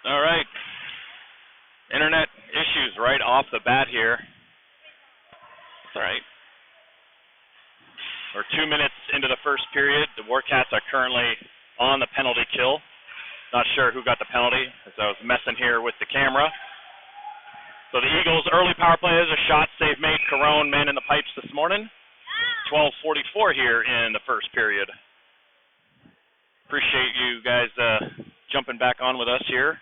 All right. Internet issues right off the bat here. That's all right. We're 2 minutes into the first period. The Warcats are currently on the penalty kill. Not sure who got the penalty, as I was messing here with the camera. So the Eagles' early power play is a shot they've made. Carone man in the pipes this morning. 12:44 here in the first period. Appreciate you guys jumping back on with us here.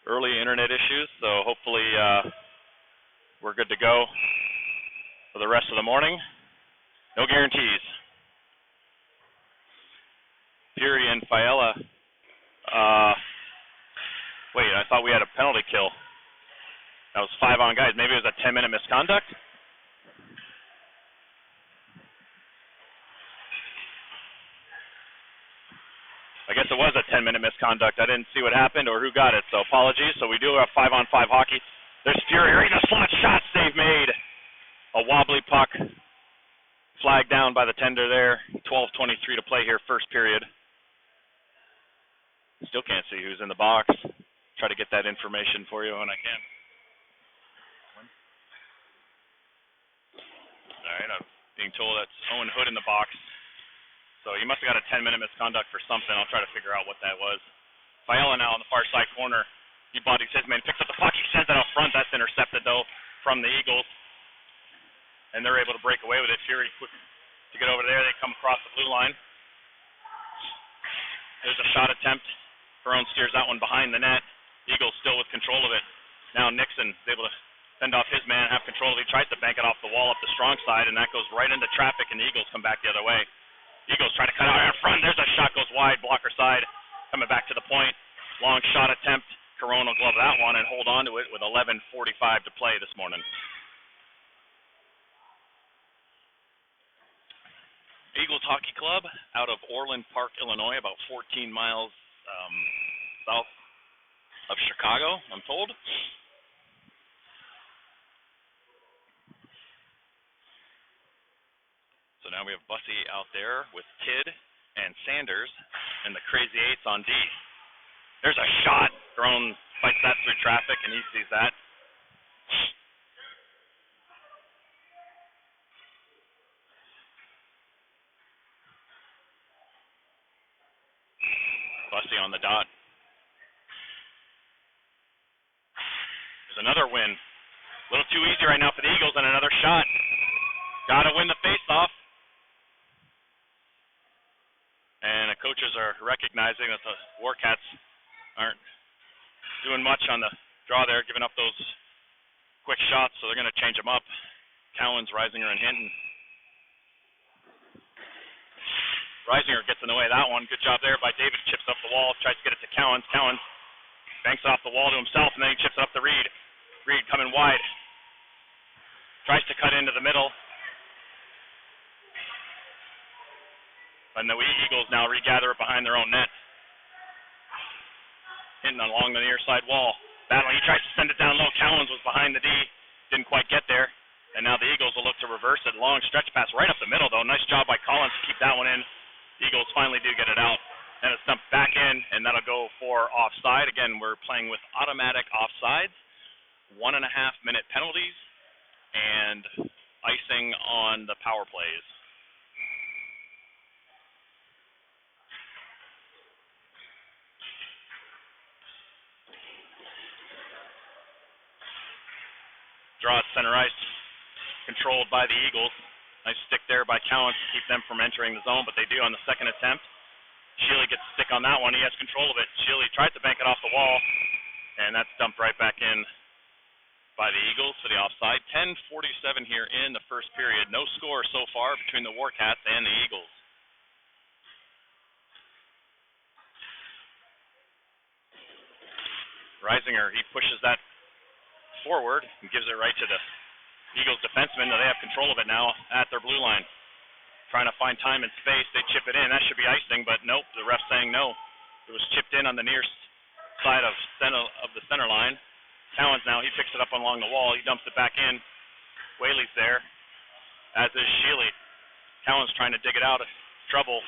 Early internet issues, so hopefully we're good to go for the rest of the morning. No guarantees. Fury and Fiala. Wait, I thought we had a penalty kill. That was 5 on guys. Maybe it was a 10-minute misconduct? I guess it was a 10-minute misconduct. I didn't see what happened or who got it, so apologies. So we do have 5-on-5 hockey. There's Fury right in the slot shot they've made. A wobbly puck. Flagged down by the tender there. 12:23 to play here, first period. Still can't see who's in the box. Try to get that information for you when I can. All right, I'm being told that's Owen Hood in the box. So he must have got a 10-minute misconduct for something. I'll try to figure out what that was. Fiala now on the far side corner. He bodies his man, picks up the puck. He sends it out front. That's intercepted, though, from the Eagles. And they're able to break away with it. Fury quick to get over there. They come across the blue line. There's a shot attempt. Carone steers that one behind the net. Eagles still with control of it. Now Nixon is able to send off his man, have control of it. He tries to bank it off the wall up the strong side, and that goes right into traffic, and the Eagles come back the other way. Eagles try to cut out in front. There's a shot, goes wide, blocker side. Coming back to the point. Long shot attempt. Carone will glove that one and hold on to it with 11:45 to play this morning. Eagles Hockey Club out of Orland Park, Illinois, about 14 miles south of Chicago, I'm told. So now we have Bussy out there with Kidd and Sanders and the Crazy Eights on D. There's a shot. Carone fights that through traffic, and he sees that. Bussy on the dot. There's another win. A little too easy right now for the Eagles, and another shot. Got to win the faceoff. And the coaches are recognizing that the Warcats aren't doing much on the draw there, giving up those quick shots, so they're going to change them up. Cowens, Reisinger, and Hinton. Reisinger gets in the way of that one. Good job there by David. Chips up the wall, tries to get it to Cowens. Cowens banks it off the wall to himself, and then he chips it up to Reed. Reed coming wide. Tries to cut into the middle. And the Eagles now regather it behind their own net. Hinton along the near side wall. Battling, he tries to send it down low. Cowens was behind the D. Didn't quite get there. And now the Eagles will look to reverse it. Long stretch pass right up the middle, though. Nice job by Collins to keep that one in. The Eagles finally do get it out. And it's dumped back in, and that'll go for offside. Again, we're playing with automatic offsides. 1.5-minute penalties, and icing on the power plays. Draw at center ice, controlled by the Eagles. Nice stick there by Cowens to keep them from entering the zone, but they do on the second attempt. Shealy gets a stick on that one. He has control of it. Shealy tried to bank it off the wall, and that's dumped right back in by the Eagles for the offside. 10:47 here in the first period. No score so far between the Warcats and the Eagles. Reisinger, he pushes that forward and gives it right to the Eagles defensemen. They have control of it now at their blue line. Trying to find time and space. They chip it in. That should be icing, but nope. The ref's saying no. It was chipped in on the near side of the center line. Cowens now, he picks it up along the wall. He dumps it back in. Whaley's there, as is Shealy. Cowens trying to dig it out of trouble.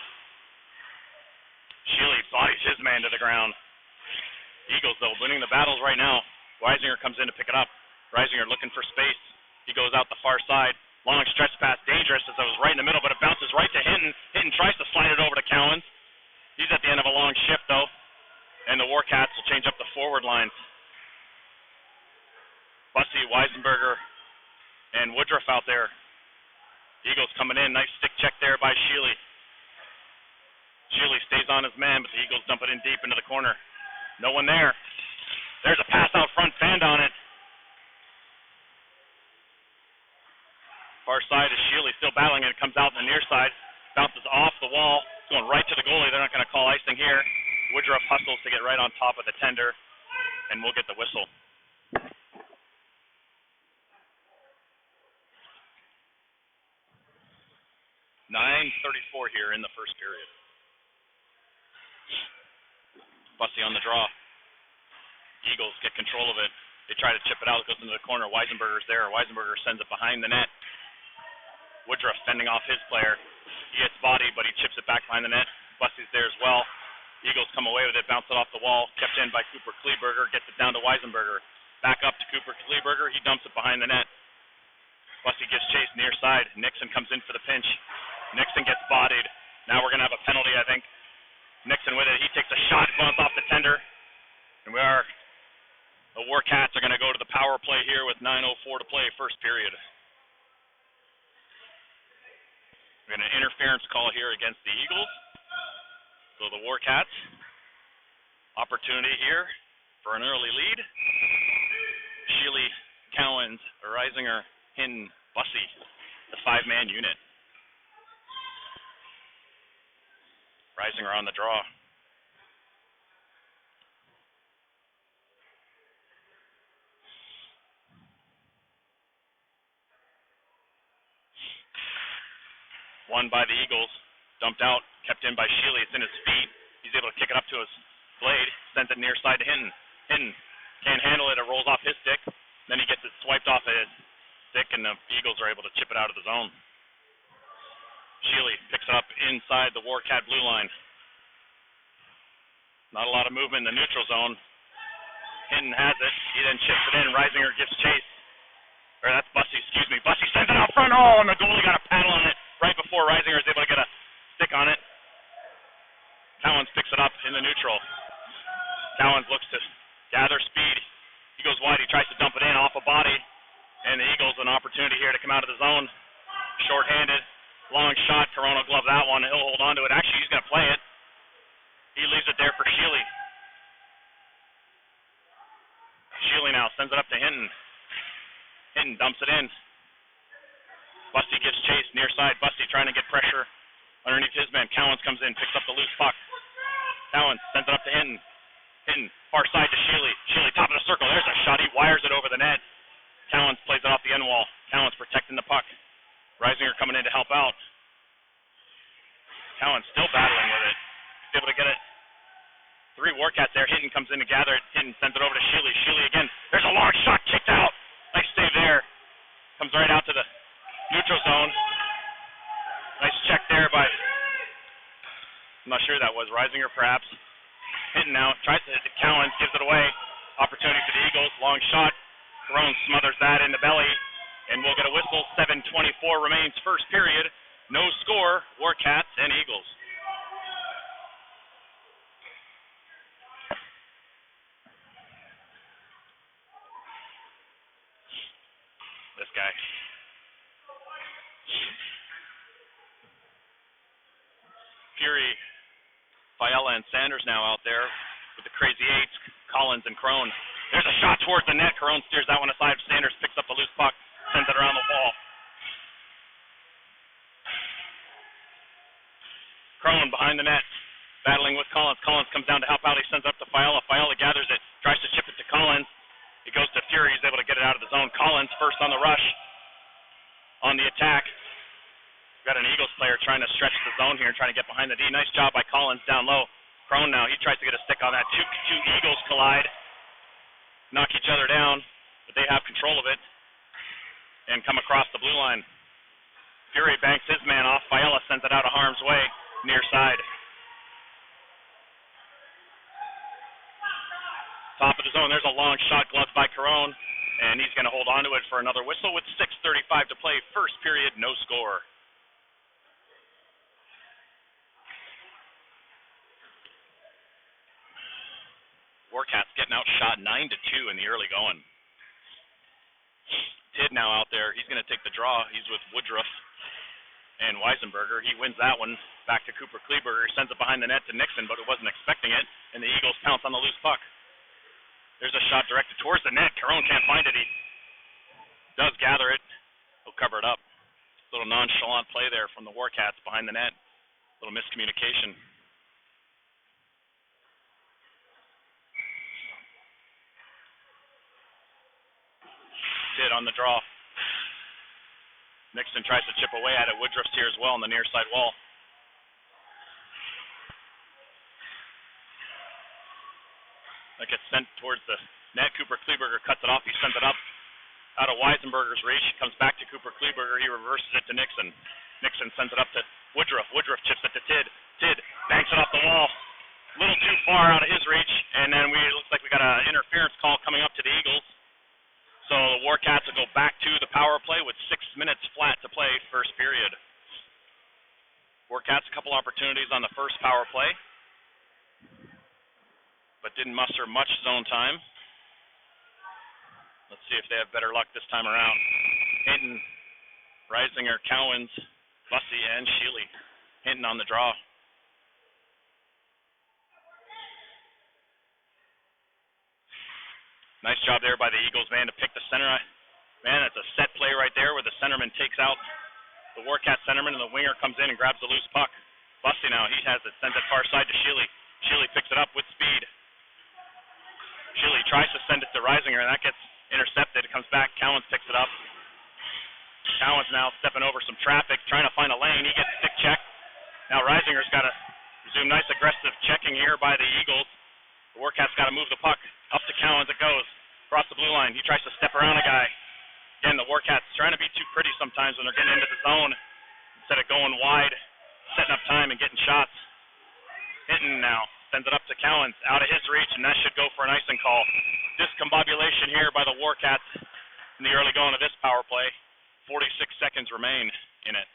Shealy bodies his man to the ground. Eagles, though, winning the battles right now. Weisinger comes in to pick it up. Weisinger looking for space. He goes out the far side. Long stretch pass, dangerous as it was right in the middle, but it bounces right to Hinton. Hinton tries to slide it over to Cowens. He's at the end of a long shift, though, and the Warcats will change up the forward lines. Bussey, Weisenberger, and Woodruff out there. Eagles coming in. Nice stick check there by Sheely. Sheely stays on his man, but the Eagles dump it in deep into the corner. No one there. There's a pass out front, fanned on it. Far side is Sheely still battling it. It comes out on the near side. Bounces off the wall. It's going right to the goalie. They're not going to call icing here. Woodruff hustles to get right on top of the tender, and we'll get the whistle. .9:34 here in the first period. Bussey on the draw. Eagles get control of it. They try to chip it out. It goes into the corner. Weisenberger's there. Weisenberger sends it behind the net. Woodruff fending off his player. He gets bodied, but he chips it back behind the net. Bussey's there as well. Eagles come away with it, bounce it off the wall. Kept in by Cooper Kleberger. Gets it down to Weisenberger. Back up to Cooper Kleberger. He dumps it behind the net. Bussey gives chase near side. Nixon comes in for the pinch. Nixon gets bodied. Now we're going to have a penalty, I think. Nixon with it. He takes a shot, runs off the tender. And the Warcats are going to go to the power play here with 9:04 to play, first period. We're going to interference call here against the Eagles. So the Warcats, opportunity here for an early lead. Sheely, Cowens, Reisinger, Hinton, Bussey, the five-man unit. Reisinger on the draw. Won by the Eagles. Dumped out, kept in by Sheely. It's in his feet. He's able to kick it up to his blade. Sends it near side to Hinton. Hinton can't handle it. It rolls off his stick. Then he gets it swiped off his stick, and the Eagles are able to chip it out of the zone. Sheely picks it up inside the Warcat blue line. Not a lot of movement in the neutral zone. Hinton has it. He then chips it in. Reisinger gives chase. Or that's Bussey, excuse me. Bussey sends it out front. Oh, and the goalie got a paddle on it right before Reisinger is able to get a stick on it. Cowens picks it up in the neutral. Cowens looks to gather speed. He goes wide. He tries to dump it in off a body. And the Eagles an opportunity here to come out of the zone. Short-handed. Long shot. Corona glove that one. He'll hold on to it. Actually, he's going to play it. He leaves it there for Sheely. Sheely now sends it up to Hinton. Hinton dumps it in. Bussey gives chase near side. Bussey trying to get pressure underneath his man. Cowens comes in, picks up the loose puck. Cowens sends it up to Hinton. Hinton far side to Sheely. Sheely top of the circle. There's a shot. He wires it over the net. Cowens plays it off the end wall. Cowens protecting the puck. Reisinger coming in to help out. Cowens still battling with it. He's able to get it. Three Warcats there. Hinton comes in to gather it. Hinton sends it over to Sheely. Sheely again. There's a long shot kicked out. Nice save there. Comes right out to the neutral zone. Nice check there by, I'm not sure who that was, Reisinger perhaps. Hinton now tries to hit Cowens, gives it away. Opportunity for the Eagles. Long shot. Carone smothers that in the belly. And we'll get a whistle. 7:24 remains first period. No score. Warcats and Eagles. This guy. Fury, Fiala, and Sanders now out there with the crazy eights, Collins and Crone. There's a shot towards the net. Crone steers that one aside. Sanders picks up a loose puck, sends it around the wall. Crone behind the net, battling with Collins. Collins comes down to help out. He sends it up to Fiala. Fiala gathers it, tries to chip it to Collins. It goes to Fury. He's able to get it out of the zone. Collins first on the rush. On the attack. We've got an Eagles player trying to stretch the zone here and trying to get behind the D. Nice job by Collins down low. Crone now. He tries to get a stick on that. Two Eagles collide. Knock each other down. But they have control of it. And come across the blue line. Fury banks his man off. Fiala sends it out of harm's way. Near side. Carone, and he's going to hold on to it for another whistle with 6:35 to play. First period, no score. Warcats getting outshot 9-2 in the early going. Tidd now out there. He's going to take the draw. He's with Woodruff and Weisenberger. He wins that one. Back to Cooper Kleberger. He sends it behind the net to Nixon, but it wasn't expecting it, and the Eagles pounce on the loose puck. There's a shot directed towards the net. Carone can't find it. He does gather it. He'll cover it up. A little nonchalant play there from the Warcats behind the net. A little miscommunication. Tidd on the draw. Nixon tries to chip away at it. Woodruff's here as well on the near side wall. That gets sent towards the net. Cooper Kleberger cuts it off. He sends it up out of Weisenberger's reach. It comes back to Cooper Kleberger. He reverses it to Nixon. Nixon sends it up to Woodruff. Woodruff chips it to Tidd. Tidd banks it off the wall. A little too far out of his reach. And then looks like we got an interference call coming up to the Eagles. So the Warcats will go back to the power play with 6 minutes flat to play first period. Warcats a couple opportunities on the first power play, but didn't muster much zone time. Let's see if they have better luck this time around. Hinton, Reisinger, Cowens, Bussey, and Sheely. Hinton on the draw. Nice job there by the Eagles, man, to pick the center. Man, it's a set play right there where the centerman takes out the Warcats centerman, and the winger comes in and grabs the loose puck. Bussey now, he has it, sends it far side to Sheely. Sheely picks it up with speed. Sheely tries to send it to Reisinger, and that gets intercepted. It comes back. Cowens picks it up. Cowens now stepping over some traffic, trying to find a lane. He gets stick checked. Now Reisinger's got to resume nice aggressive checking here by the Eagles. The Warcats got to move the puck. Up to Cowens it goes. Across the blue line. He tries to step around a guy. Again, the Warcats trying to be too pretty sometimes when they're getting into the zone instead of going wide, setting up time and getting shots. Hinton now sends it up to Cowens, out of his reach, and that should go for an icing call. Discombobulation here by the Warcats in the early going of this power play. 46 seconds remain in it.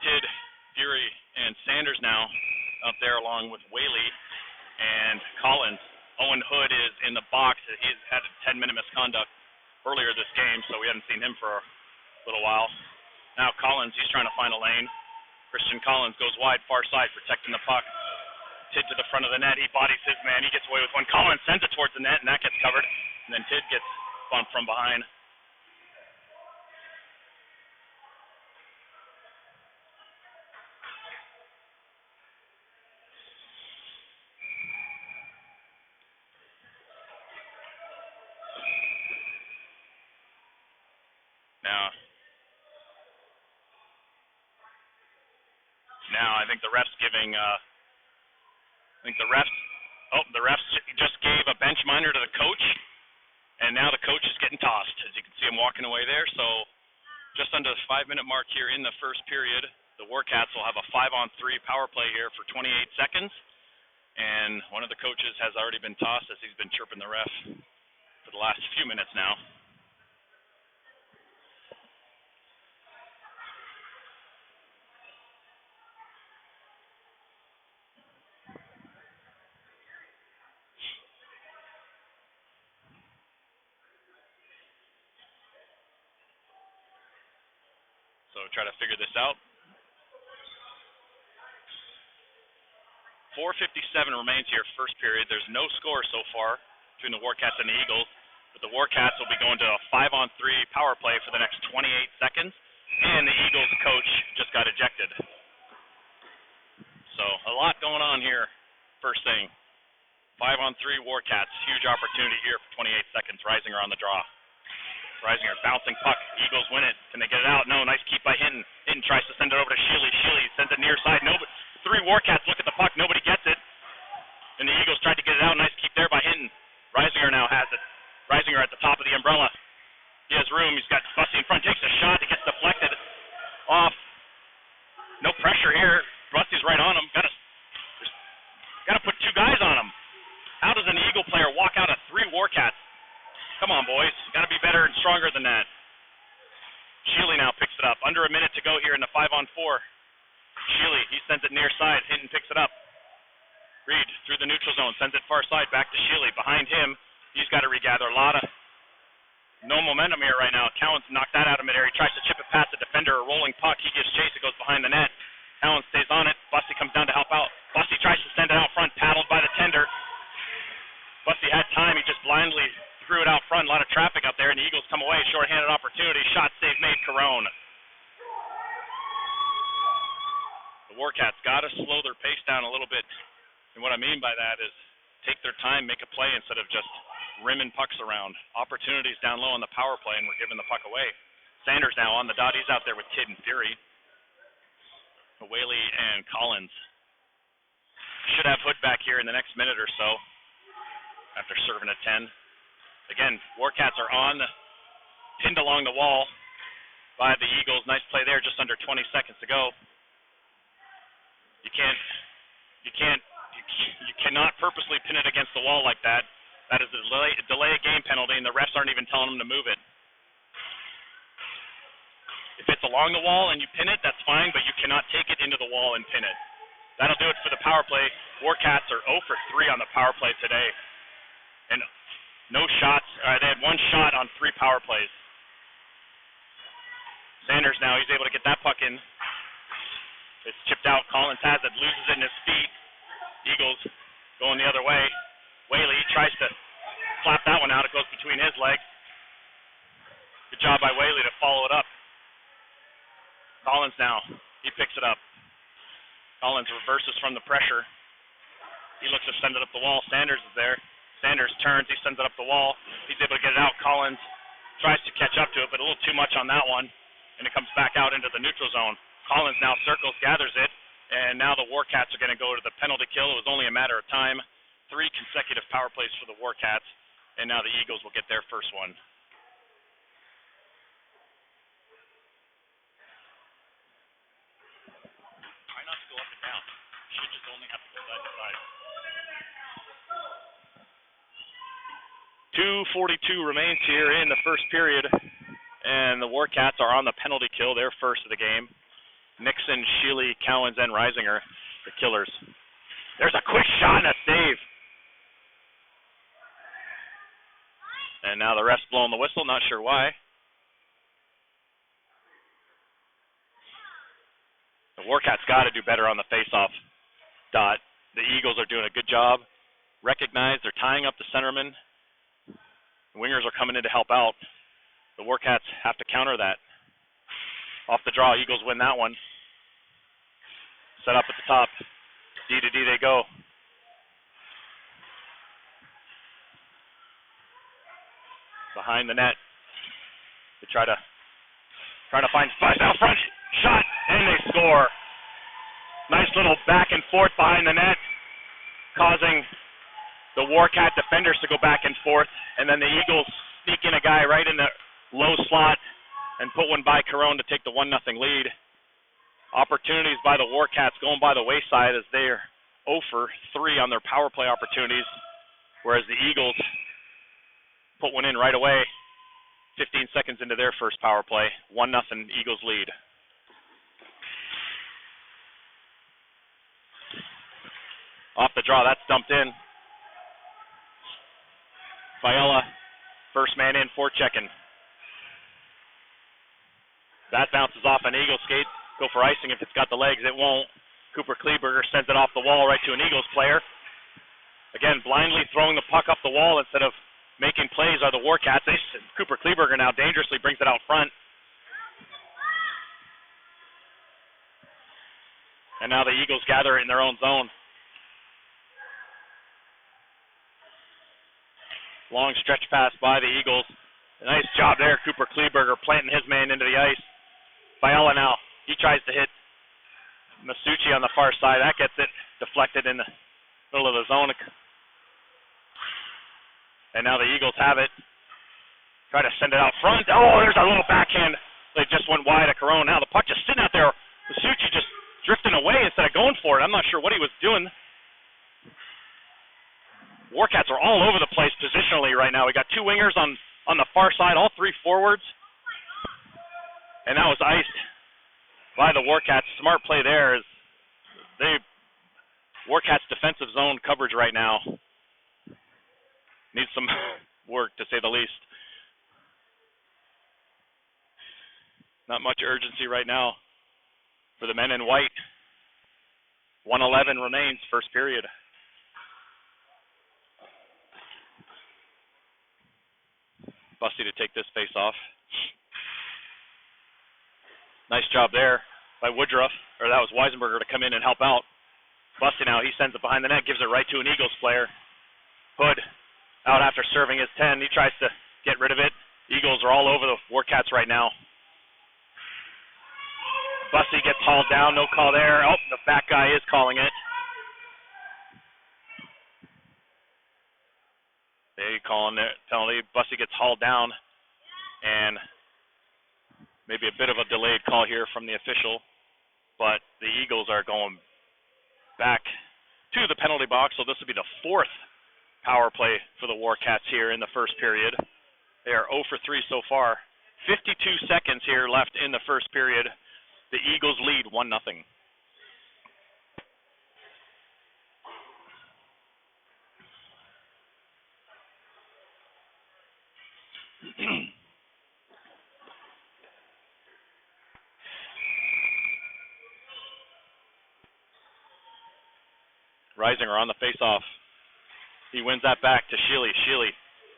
Tidd, Fury, and Sanders now up there along with Whaley and Collins. Owen Hood is in the box. He's had a 10-minute misconduct earlier this game, so we haven't seen him for a little while. Now Collins, he's trying to find a lane. Christian Collins goes wide, far side, protecting the puck. Tidd to the front of the net. He bodies his man. He gets away with one. Collins sends it towards the net, and that gets covered. And then Tidd gets bumped from behind. Now I think the refs giving the refs just gave a bench minor to the coach, and now the coach is getting tossed. As you can see him walking away there. So just under the 5-minute mark here in the first period, the Warcats will have a 5-on-3 power play here for 28 seconds, and one of the coaches has already been tossed as he's been chirping the ref for the last few minutes now. So try to figure this out. 4:57 remains here, first period. There's no score so far between the Warcats and the Eagles, but the Warcats will be going to a 5-on-3 power play for the next 28 seconds, and the Eagles coach just got ejected. So a lot going on here, first thing. 5-on-3 Warcats, huge opportunity here for 28 seconds. Reisinger on the draw. Reisinger bouncing puck. Eagles win it. Can they get it out? No. Nice keep by Hinton. Hinton tries to send it over to Sheely. Sheely sends it near side. Nobody. 3 Warcats look at the puck. Nobody gets it. And the Eagles tried to get it out. Nice keep there by Hinton. Reisinger now has it. Reisinger at the top of the umbrella. He has room. He's got Bussey on, boys. Got to be better and stronger than that. Sheely now picks it up. Under a minute to go here in the 5-on-4. Sheely, he sends it near side. Hinton picks it up. Reed through the neutral zone, sends it far side back to Sheely. Behind him, he's got to regather. No momentum here right now. Cowan's knocked that out of midair. He tries to chip it past the defender. A rolling puck. He gives chase. It goes behind the net. Cowan stays on it. Bussey comes down to help out. Bussey tries to send it out front, paddled by the tender. Bussey had time. He just blindly threw it out front. A lot of traffic out there, and the Eagles come away. Short-handed opportunity. Shot save made. Carone. The Warcats got to slow their pace down a little bit. And what I mean by that is take their time, make a play instead of just rimming pucks around. Opportunities down low on the power play, and we're giving the puck away. Sanders now on the dot. He's out there with Kidd and Fury. Whaley and Collins. Should have Hood back here in the next minute or so after serving at 10. Again, Warcats are pinned along the wall by the Eagles. Nice play there, just under 20 seconds to go. You cannot purposely pin it against the wall like that. That is a delay a game penalty, and the refs aren't even telling them to move it. If it's along the wall and you pin it, that's fine, but you cannot take it into the wall and pin it. That'll do it for the power play. Warcats are 0 for 3 on the power play today. And no shots. They had one shot on 3 power plays. Sanders now, he's able to get that puck in. It's chipped out. Collins has it, loses it in his feet. Eagles going the other way. Whaley tries to flap that one out. It goes between his legs. Good job by Whaley to follow it up. Collins now, he picks it up. Collins reverses from the pressure. He looks to send it up the wall. Sanders is there. Sanders turns, he sends it up the wall. He's able to get it out. Collins tries to catch up to it, but a little too much on that one, and it comes back out into the neutral zone. Collins now circles, gathers it, and now the Warcats are going to go to the penalty kill. It was only a matter of time. 3 consecutive power plays for the Warcats, and now the Eagles will get their first one. Try not to go up and down. You should just only have to go side to side. 2:42 remains here in the first period, and the Warcats are on the penalty kill. They're first of the game. Nixon, Sheely, Cowens, and Reisinger, the killers. There's a quick shot and a save. And now the ref's blowing the whistle, not sure why. The Warcats got to do better on the face-off dot. The Eagles are doing a good job. Recognize they're tying up the centerman. The wingers are coming in to help out. The Warcats have to counter that. Off the draw, Eagles win that one. Set up at the top. D to D they go. Behind the net. They try to find space out front. Shot, and they score. Nice little back and forth behind the net, causing the Warcat defenders to go back and forth, and then the Eagles sneak in a guy right in the low slot and put one by Carone to take the 1-0 lead. Opportunities by the Warcats going by the wayside as they're 0 for 3 on their power play opportunities, whereas the Eagles put one in right away 15 seconds into their first power play. 1-0 Eagles lead. Off the draw, that's dumped in. Fiala, first man in, forechecking. That bounces off an Eagles skate. Go for icing if it's got the legs. It won't. Cooper Kleberger sends it off the wall right to an Eagles player. Again, blindly throwing the puck up the wall instead of making plays are the Warcats. Cooper Kleberger now dangerously brings it out front. And now the Eagles gather it in their own zone. Long stretch pass by the Eagles. Nice job there, Cooper Kleberger planting his man into the ice. Fiala now, he tries to hit Masucci on the far side. That gets it deflected in the middle of the zone. And now the Eagles have it. Try to send it out front. Oh, there's a little backhand. They just went wide at Carone. Now the puck just sitting out there. Masucci just drifting away instead of going for it. I'm not sure what he was doing. Warcats are all over the place positionally right now. We got 2 wingers on on the far side, all three forwards. And that was iced by the Warcats. Smart play there. As Warcats defensive zone coverage right now needs some work, to say the least. Not much urgency right now for the men in white. 1:11 remains, first period. Busty to take this face off. Nice job there by Woodruff, or that was Weisenberger to come in and help out. Busty now, he sends it behind the net, gives it right to an Eagles player. Hood out after serving his 10. He tries to get rid of it. Eagles are all over the Warcats right now. Busty gets hauled down, no call there. Oh, the back guy is calling it. They calling the penalty. Busty gets hauled down, and maybe a bit of a delayed call here from the official, but the Eagles are going back to the penalty box, so this will be the fourth power play for the Warcats here in the first period. They are 0 for 3 so far. 52 seconds here left in the first period. The Eagles lead 1-0. Reisinger on the face-off. He wins that back to Sheely. Sheely,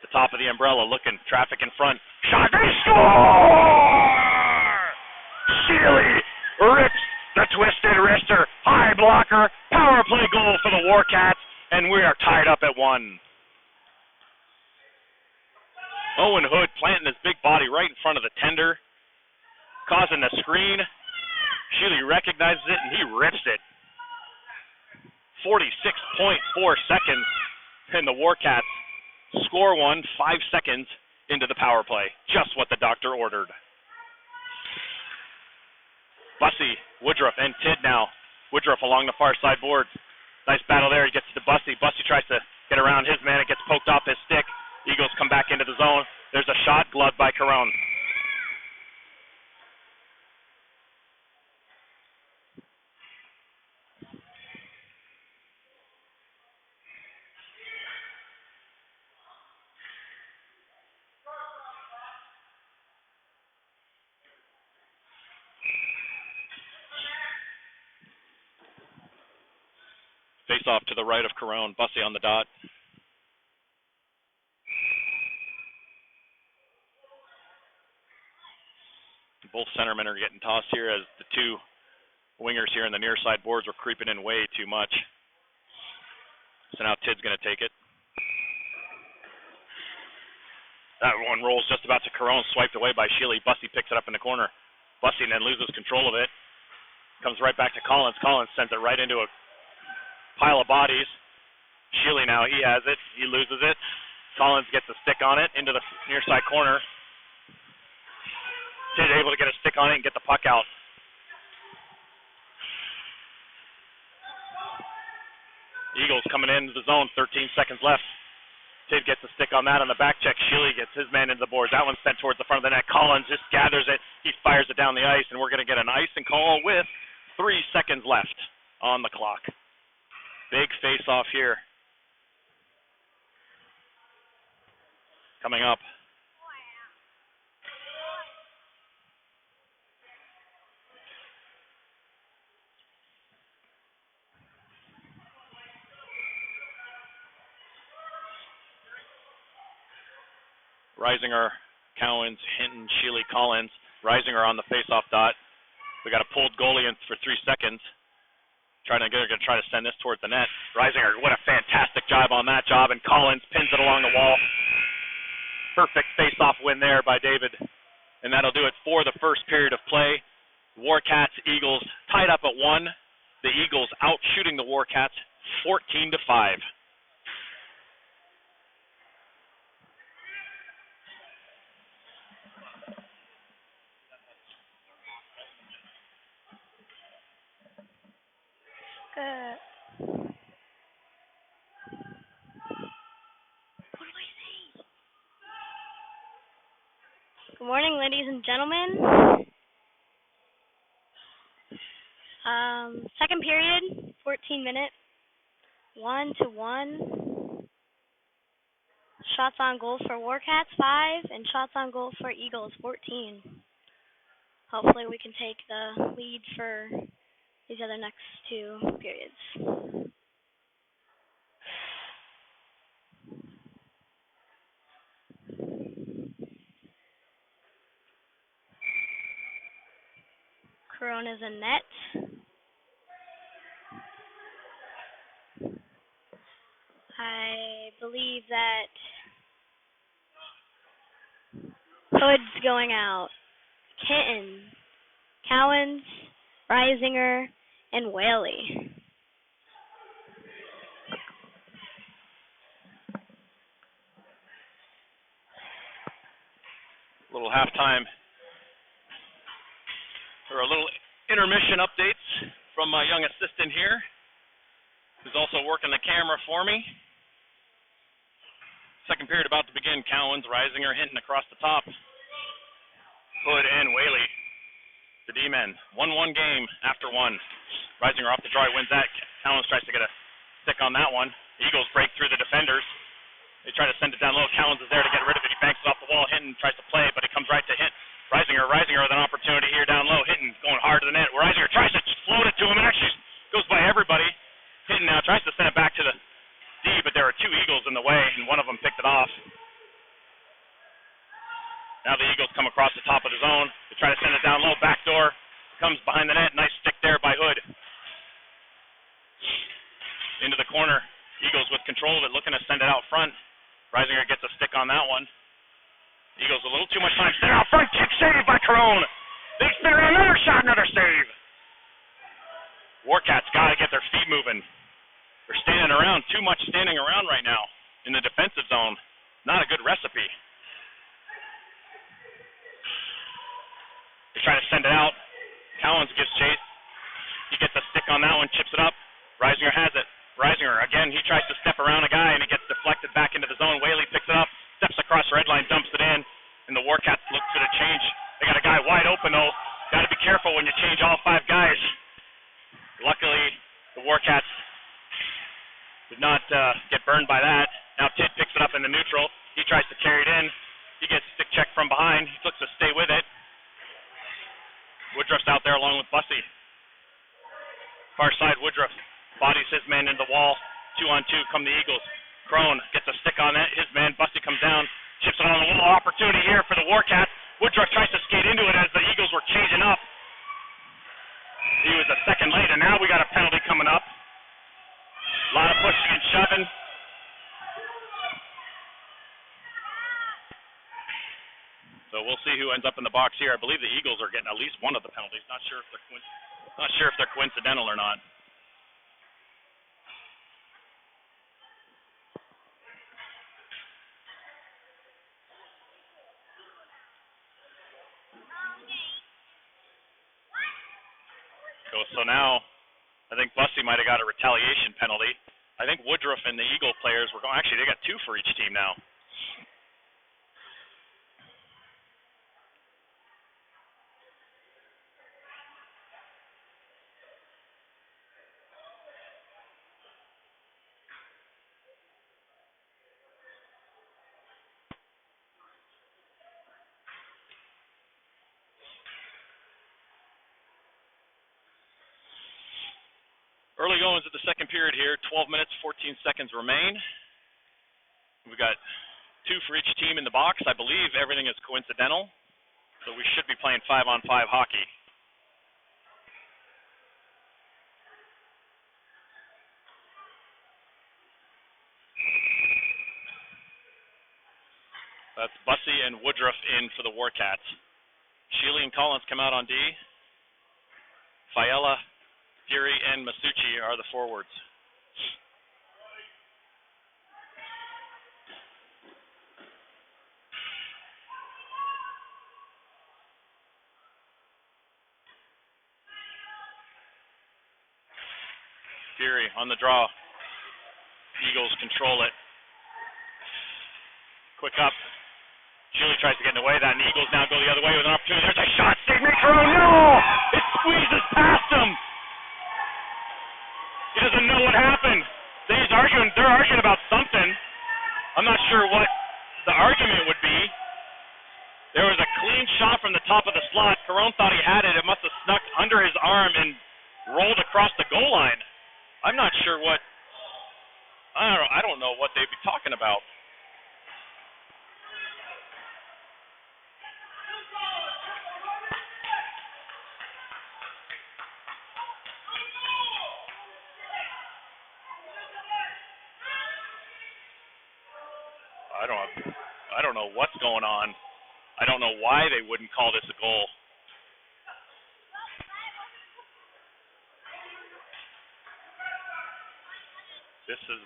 the top of the umbrella, looking, traffic in front. Shot, they score! Sheely rips the twisted wrister, high blocker, power play goal for the Warcats, and we are tied up at 1. Owen Hood planting his big body right in front of the tender, causing the screen. Sheely recognizes it, and he rips it. 46.4 seconds, and the Warcats score one 5 seconds into the power play. Just what the doctor ordered. Bussey, Woodruff, and Tidd now. Woodruff along the far side boards. Nice battle there. He gets to Bussey. Bussey tries to get around his man. It gets poked off his stick. Eagles come back into the zone. There's a shot, gloved by Carone. Face off to the right of Carone. Bussey on the dot. Both centermen are getting tossed here as the two wingers here in the near side boards were creeping in way too much. So now Tidd's going to take it. That one rolls just about to Carone, swiped away by Sheely. Bussey picks it up in the corner. Bussey then loses control of it. Comes right back to Collins. Collins sends it right into a pile of bodies. Sheely now, he has it. He loses it. Collins gets a stick on it into the near side corner. Tidd able to get a stick on it and get the puck out. Eagles coming into the zone, 13 seconds left. Tidd gets a stick on that on the back check. Sheely gets his man into the boards. That one's sent towards the front of the net. Collins just gathers it. He fires it down the ice, and we're going to get an icing call with 3 seconds left on the clock. Big face-off here. Coming up. Reisinger, Cowens, Hinton, Sheely, Collins. Reisinger on the face-off dot. We got a pulled goalie in for 3 seconds. Try to send this towards the net. Reisinger, what a fantastic job on that job, and Collins pins it along the wall. Perfect face-off win there by David. And that'll do it for the first period of play. Warcats, Eagles tied up at 1. The Eagles out shooting the Warcats 14-5. Good morning, ladies and gentlemen. Second period, 14 minutes, 1-1. Shots on goal for Warcats 5 and shots on goal for Eagles 14. Hopefully we can take the lead for these other next two periods. Corona's in net. I believe that Hood's going out. Kitten, Cowens, Reisinger, and Whaley. Little halftime, or a little intermission updates from my young assistant here, who's also working the camera for me. Second period about to begin. Cowens, Reisinger hinting across the top. Hood and Whaley, the D-men. 1-1 game after one. Reisinger off the draw, wins that. Cowens tries to get a stick on that one. Eagles break through the defenders. They try to send it down low. Cowens is there to get rid of it. He banks it off the wall. Hinton tries to play, but it comes right to hit. Reisinger with an opportunity here down low. Hinton going hard to the net. Reisinger tries to float it to him and actually goes by everybody. Hinton now tries to send it back to the D, but there are two Eagles in the way, and one of them picked it off. Now the Eagles come across the top of the zone. They try to send it down low. Backdoor comes behind the net. Nice stick there by Hood. Into the corner. Eagles with control of it, looking to send it out front. Reisinger gets a stick on that one. Eagles a little too much time. Send it out front. Kick save by Corona. They spin around. Another shot. Another save. Warcats got to get their feet moving. They're standing around. Too much standing around right now in the defensive zone. Not a good recipe. They try to send it out. Cowens gives chase. He gets a stick on that one. Chips it up. Reisinger has it. Reisinger, again, he tries to step around a guy, and he gets deflected back into the zone. Whaley picks it up, steps across the red line, dumps it in, and the Warcats look for the change. They got a guy wide open, though. Got to be careful when you change all five guys. Luckily, the Warcats did not get burned by that. Now Tidd picks it up in the neutral. He tries to carry it in. He gets stick check from behind. He looks to stay with it. Woodruff's out there along with Bussey. Far side, Woodruff bodies his man into the wall. 2-on-2 come the Eagles. Crone gets a stick on that. His man, Bussey, comes down. Chips it on the wall. Opportunity here for the Warcats. Woodruff tries to skate into it as the Eagles were changing up. He was a second late, and now we got a penalty coming up. A lot of pushing and shoving. So we'll see who ends up in the box here. I believe the Eagles are getting at least one of the penalties. Not sure if they're coincidental or not. So now, I think Bussey might have got a retaliation penalty. I think Woodruff and the Eagle players were going. Actually, they got two for each team now. Early goings of the second period here. 12 minutes, 14 seconds remain. We've got two for each team in the box. I believe everything is coincidental, so we should be playing 5-on-5 hockey. That's Bussey and Woodruff in for the Warcats. Sheely and Collins come out on D. Fiala, Fury, and Masucci are the forwards. Fury on the draw. Eagles control it. Quick up. Shealy tries to get in the way of that, and the Eagles now go the other way with an opportunity. There's a shot. Save me, Carone. No! It squeezes past him. He doesn't know what happened. They're arguing about something. I'm not sure what the argument would be. There was a clean shot from the top of the slot. Carone thought he had it. It must have snuck under his arm and rolled across the goal line. I'm not sure what. I don't know what they'd be talking about. I don't know what's going on. I don't know why they wouldn't call this a goal. This is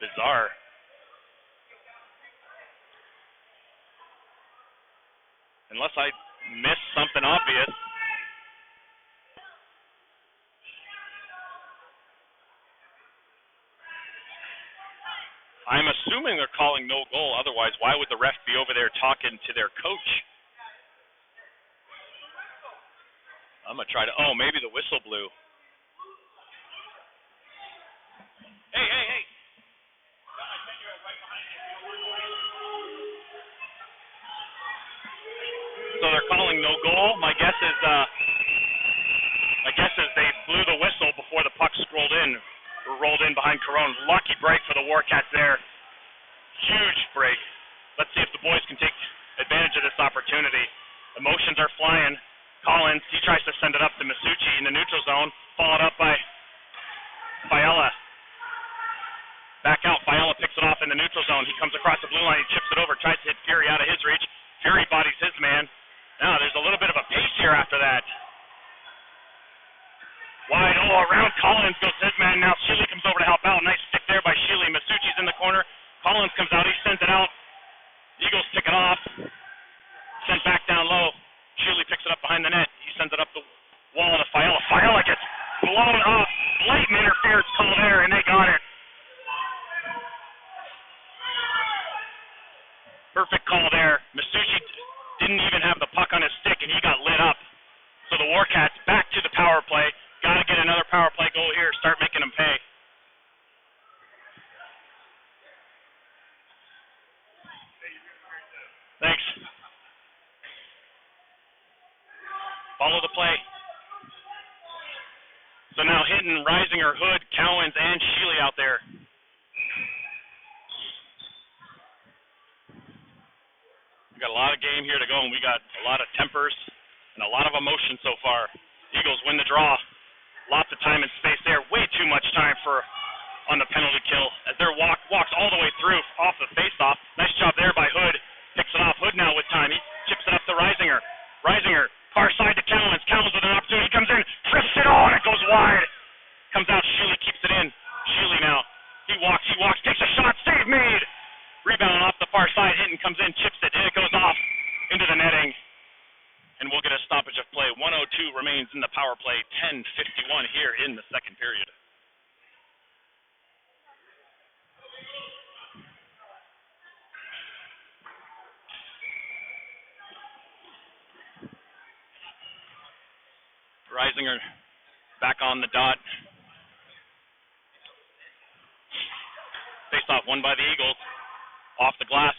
bizarre. Unless I missed something obvious. I'm assuming they're calling no goal. Otherwise, why would the ref be over there talking to their coach? I'm going to try to... Oh, maybe the whistle blew. Hey. So they're calling no goal. My guess is they blew the whistle before the puck rolled in behind Carone. Lucky break for the Warcats there. Huge break. Let's see if the boys can take advantage of this opportunity. Emotions are flying. Collins, he tries to send it up to Masucci in the neutral zone, followed up by Fiala. Back out, Fiala picks it off in the neutral zone. He comes across the blue line, he chips it over, tries to hit Fury out of his reach. Fury bodies his man. Now there's a little bit of a pace here after that. Wide, around Collins goes his man. Now Shealy comes over to help out. Nice stick there by Shealy. Masucci's in the corner. Collins comes out. He sends it out. Eagles pick it off. Sent back down low. Shealy picks it up behind the net. He sends it up the wall to Fiala. Fiala gets blown up. Blatant interference call there, and they got it. Perfect call there. Masucci didn't even have the puck on his stick, and he got lit up. So the Warcats back to the power play. Got to get another power play goal here. Start making them pay. Thanks. Follow the play. So now Hinton, Risinger, Hood, Cowens, and Shealy out there. We got a lot of game here to go, and we got a lot of tempers and a lot of emotion so far. Eagles win the draw. Lots of time and space there. Way too much time on the penalty kill as their walks all the way through off the faceoff. Nice job there by Hood. Picks it off. Hood now with time. He chips it up to Risinger. Risinger far side to Cowens. Cowens with an opportunity. He comes in, trips it on. It goes wide. Comes out. Shealy keeps it in. Shealy now. He walks. Takes a shot. Save made. Rebound off the far side. Hinton comes in, chips it, and it goes off into the netting. And we'll get a stoppage of play. 1:02 remains in the power play. 10:51 here in the second period. Risinger back on the dot. Faced off, won by the Eagles. Off the glass,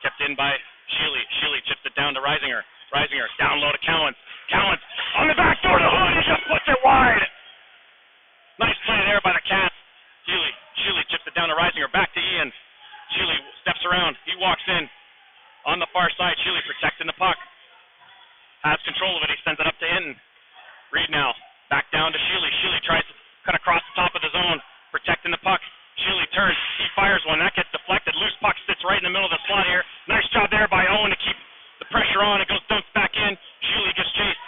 kept in by Shealy. Shealy chips it down to Risinger. Risinger down low to Cowens. Cowens on the back door to Hood. He just puts it wide. Nice play there by the Cats. Shealy chips it down to Risinger. Back to Ian. Shealy steps around. He walks in on the far side. Shealy protecting the puck. Has control of it. He sends it up to Hinton. Reed now back down to Shealy. Shealy tries to cut across the top of the zone, protecting the puck. Shealy turns. He fires one. That gets deflected. Loose puck sits right in the middle of the slot here. Nice job there by Owen to keep the pressure on. It goes dumps back in. Shealy gets chased.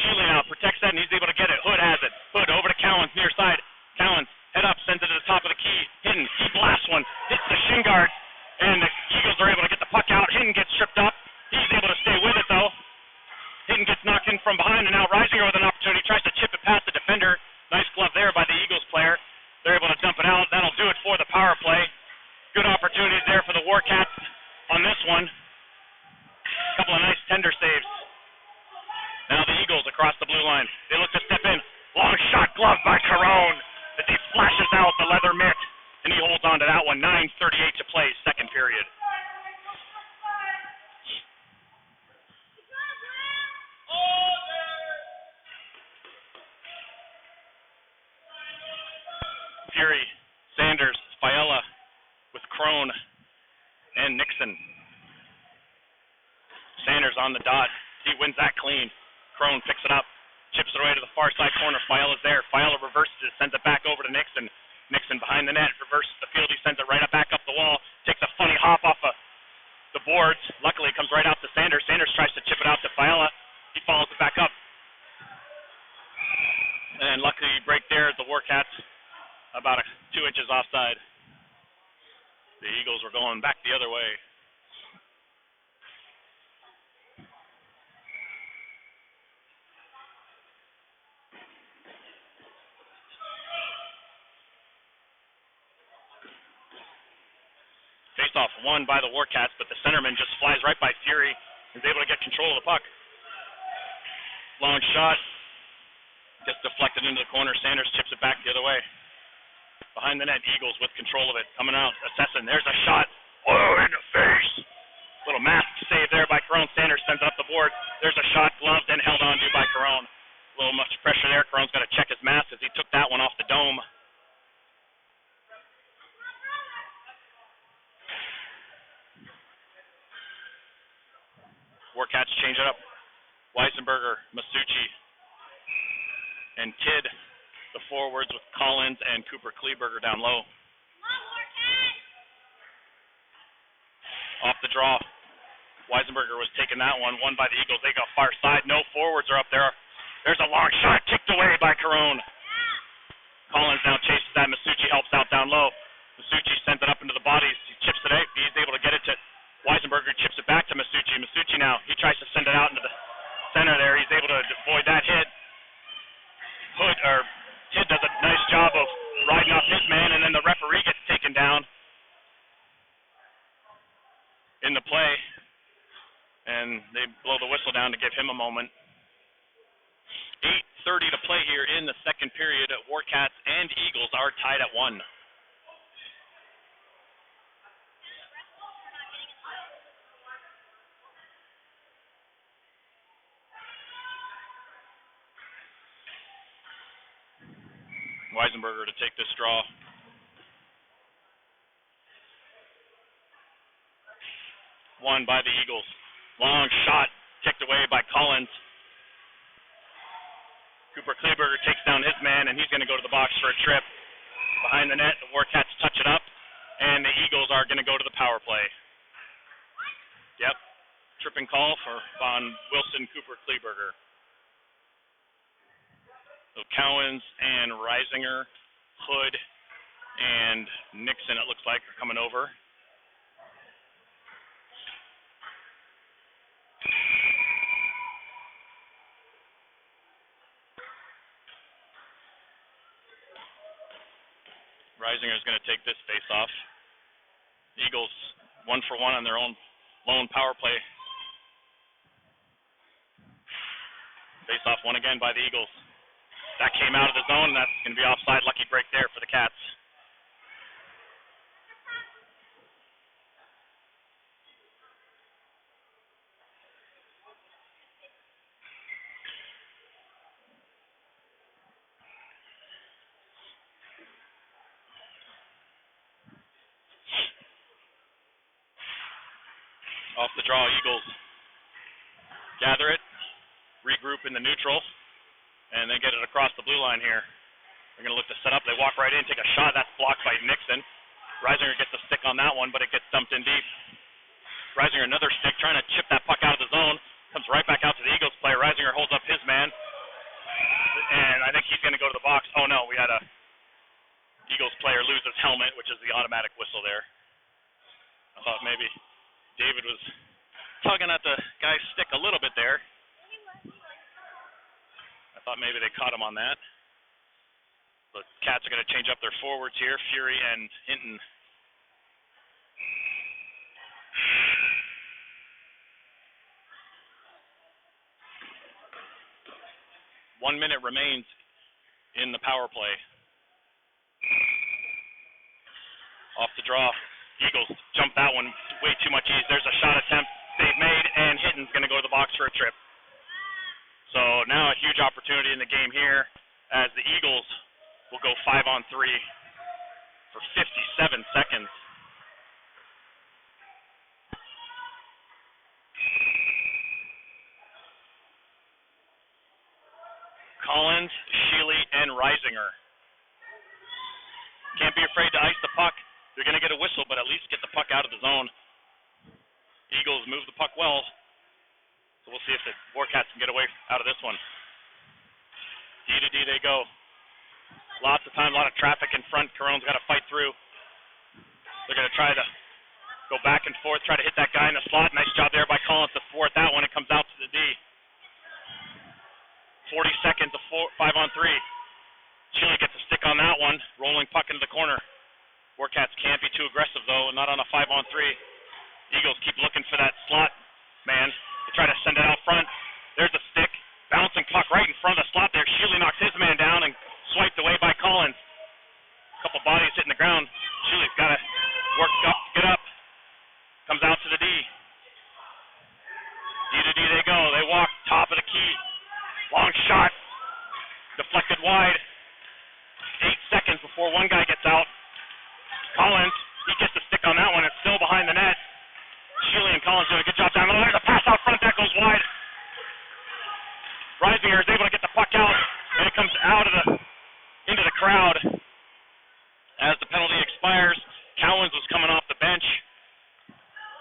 Shealy now protects that, and he's able to get it. Hood has it. Hood over to Cowens, near side. Cowens, head up, sends it to the top of the key. Hinton, he blasts one. Hits the shin guard, and the Eagles are able to get the puck out. Hinton gets tripped up. He's able to stay with it, though. Hinton gets knocked in from behind, and now Risinger with an opportunity. Tries to chip it past the defender. Nice glove there by the Eagles player. They're able to dump it out. That'll do it for the power play. Good opportunities there for the Warcats on this one. Couple of nice tender saves. Now the Eagles across the blue line. They look to step in. Long shot glove by Carone as he flashes out the leather mitt, and he holds on to that one. 9:38 to play, second period. Fury, Sanders, Fiala with Crone and Nixon. Sanders on the dot. He wins that clean. Crone picks it up, chips it away to the far side corner. Fiala's there. Fiala reverses it, sends it back over to Nixon. Nixon behind the net, reverses the field. He sends it right up back up the wall. Takes a funny hop off of the boards. Luckily, it comes right out to Sanders. Sanders tries to chip it out to Fiala. He follows it back up. And luckily, break there at the Warcats, about 2 inches offside. The Eagles were going back the other way. Face-off won by the Warcats, but the centerman just flies right by Fury and is able to get control of the puck. Long shot. Gets deflected into the corner. Sanders chips it back the other way. Behind the net, Eagles with control of it. Coming out, assessing. There's a shot. Oh, in the face. Little mask save there by Carone. Sanders sends it up the board. There's a shot, gloved and held on to by Carone. A little much pressure there. Carone's got to check his mask as he took that one off the dome. Warcats change it up. Weisenberger, Masucci, and Kidd, the forwards with Collins and Cooper Kleberger down low. Off the draw. Weisenberger was taking that one. Won by the Eagles. They go far side. No forwards are up there. There's a long shot kicked away by Carone. Collins now chases that. Masucci helps out down low. Masucci sends it up into the bodies. He chips it out. He's able to get it to Weisenberger. Chips it back to Masucci. Masucci now, he tries to send it out into the center there. He's able to avoid that hit. Kidd does a nice job of riding off his man, and then the referee gets taken down in the play, and they blow the whistle down to give him a moment. 8:30 to play here in the second period. Warcats and Eagles are tied at 1. Weisenberger to take this draw. Won by the Eagles. Long shot kicked away by Collins. Cooper Kleberger takes down his man, and he's going to go to the box for a trip. Behind the net, the Warcats touch it up, and the Eagles are going to go to the power play. Yep, tripping call on Wilson Cooper Kleberger. So Cowens and Reisinger, Hood, and Nixon, it looks like, are coming over. Reisinger is going to take this face-off. Eagles 1 for 1 on their own lone power play. Face-off won again by the Eagles. That came out of the zone, and that's going to be offside. Lucky break there for the Cats. Off the draw, Eagles gather it, regroup in the neutral, and then get it across the blue line here. They're going to look to set up. They walk right in, take a shot. That's blocked by Nixon. Reisinger gets a stick on that one, but it gets dumped in deep. Reisinger another stick, trying to chip that puck out of the zone. Comes right back out to the Eagles player. Reisinger holds up his man, and I think he's going to go to the box. Oh, no, we had a Eagles player lose his helmet, which is the automatic whistle there. I thought maybe David was tugging at the guy's stick a little bit there. I thought maybe they caught him on that. The Cats are going to change up their forwards here, Fury and Hinton. 1 minute remains in the power play. Off the draw. Eagles jump that one way too much ease. There's a shot attempt they've made, and Hitton's going to go to the box for a trip. So now a huge opportunity in the game here as the Eagles will go 5-on-3 for 57 seconds. Collins, Sheely, and Reisinger. Can't be afraid to ice the puck. You're going to get a whistle, but at least get the puck out of the zone. Eagles move the puck well, so we'll see if the Warcats can get away out of this one. D to D they go. Lots of time, a lot of traffic in front. Caron's got to fight through. They're going to try to go back and forth, try to hit that guy in the slot. Nice job there by Collins to thwart that one. It comes out to the D. 40 seconds of 5-on-3. Chile gets a stick on that one. Rolling puck into the corner. Warcats can't be too aggressive, though, not on a 5-on-3. Eagles keep looking for that slot man. They try to send it out front. There's a stick. Bouncing puck right in front of the slot there. Sheely knocks his man down and swiped away by Collins. A couple bodies hitting the ground. Sheely's got to work up, get up. Comes out to the D. D to D they go. They walk top of the key. Long shot. Deflected wide. 8 seconds before one guy gets out. Collins, he gets a stick on that one. It's still behind the net. Sheely and Collins doing a good job down low. There's a pass out front. That goes wide. Reisinger is able to get the puck out, and it comes out of into the crowd. As the penalty expires, Cowens was coming off the bench,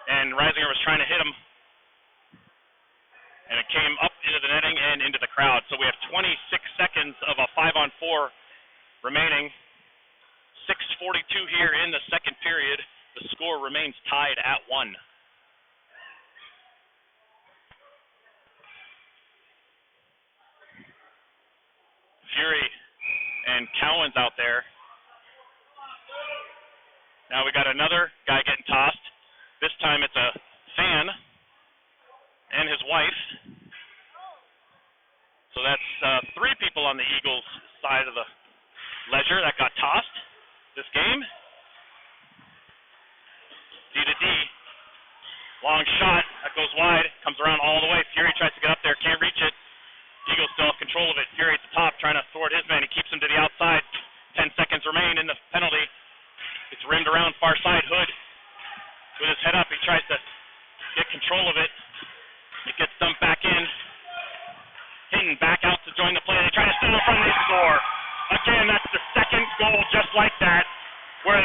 and Reisinger was trying to hit him. And it came up into the netting and into the crowd. So we have 26 seconds of a 5-on-4 remaining. 6:42 here in the second period. The score remains tied at 1. Fury and Cowens out there. Now we got another guy getting tossed. This time it's a fan and his wife. So that's 3 people on the Eagles side of the ledger that got tossed this game. D to D. Long shot. That goes wide. Comes around all the way. Fury tries to get up there. Can't reach it. Eagles still have control of it. Fury at the top trying to thwart his man. He keeps him to the outside. 10 seconds remain in the penalty. It's rimmed around far side. Hood with his head up. He tries to get control of it. It gets dumped back in. Hinton back out to join the play. They try to steal it from the score. Again, that's the second goal just like that, where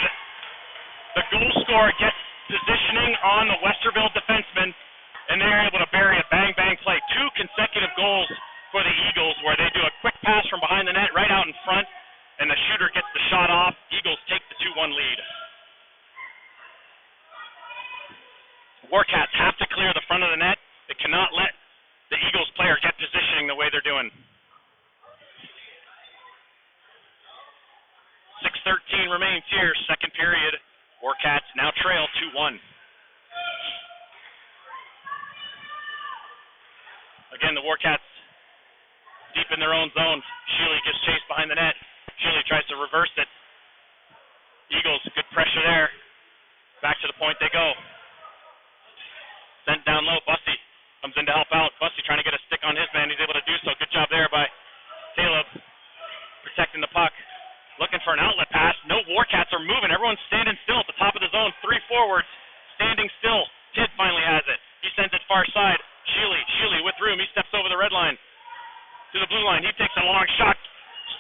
the goal scorer gets positioning on the Westerville defenseman, and they're able to bury a bang-bang play. 2 consecutive goals for the Eagles, where they do a quick pass from behind the net right out in front, and the shooter gets the shot off. Eagles take the 2-1 lead. Warcats have to clear the front of the net. They cannot let the Eagles player get positioning the way they're doing. 6:13 remains here, second period. Warcats now trail 2-1. Again, the Warcats deep in their own zone. Sheely gets chased behind the net. Sheely tries to reverse it. Eagles, good pressure there. Back to the point they go. Sent down low. Bussey comes in to help out. Bussey trying to get a stick on his man. He's able to do so. Good job there by Caleb. Protecting the puck. Looking for an outlet pass. No Warcats are moving. Everyone's standing still at the top of the zone. 3 forwards standing still. Tidd finally has it. He sends it far side. Sheely with room. He steps over the red line to the blue line. He takes a long shot.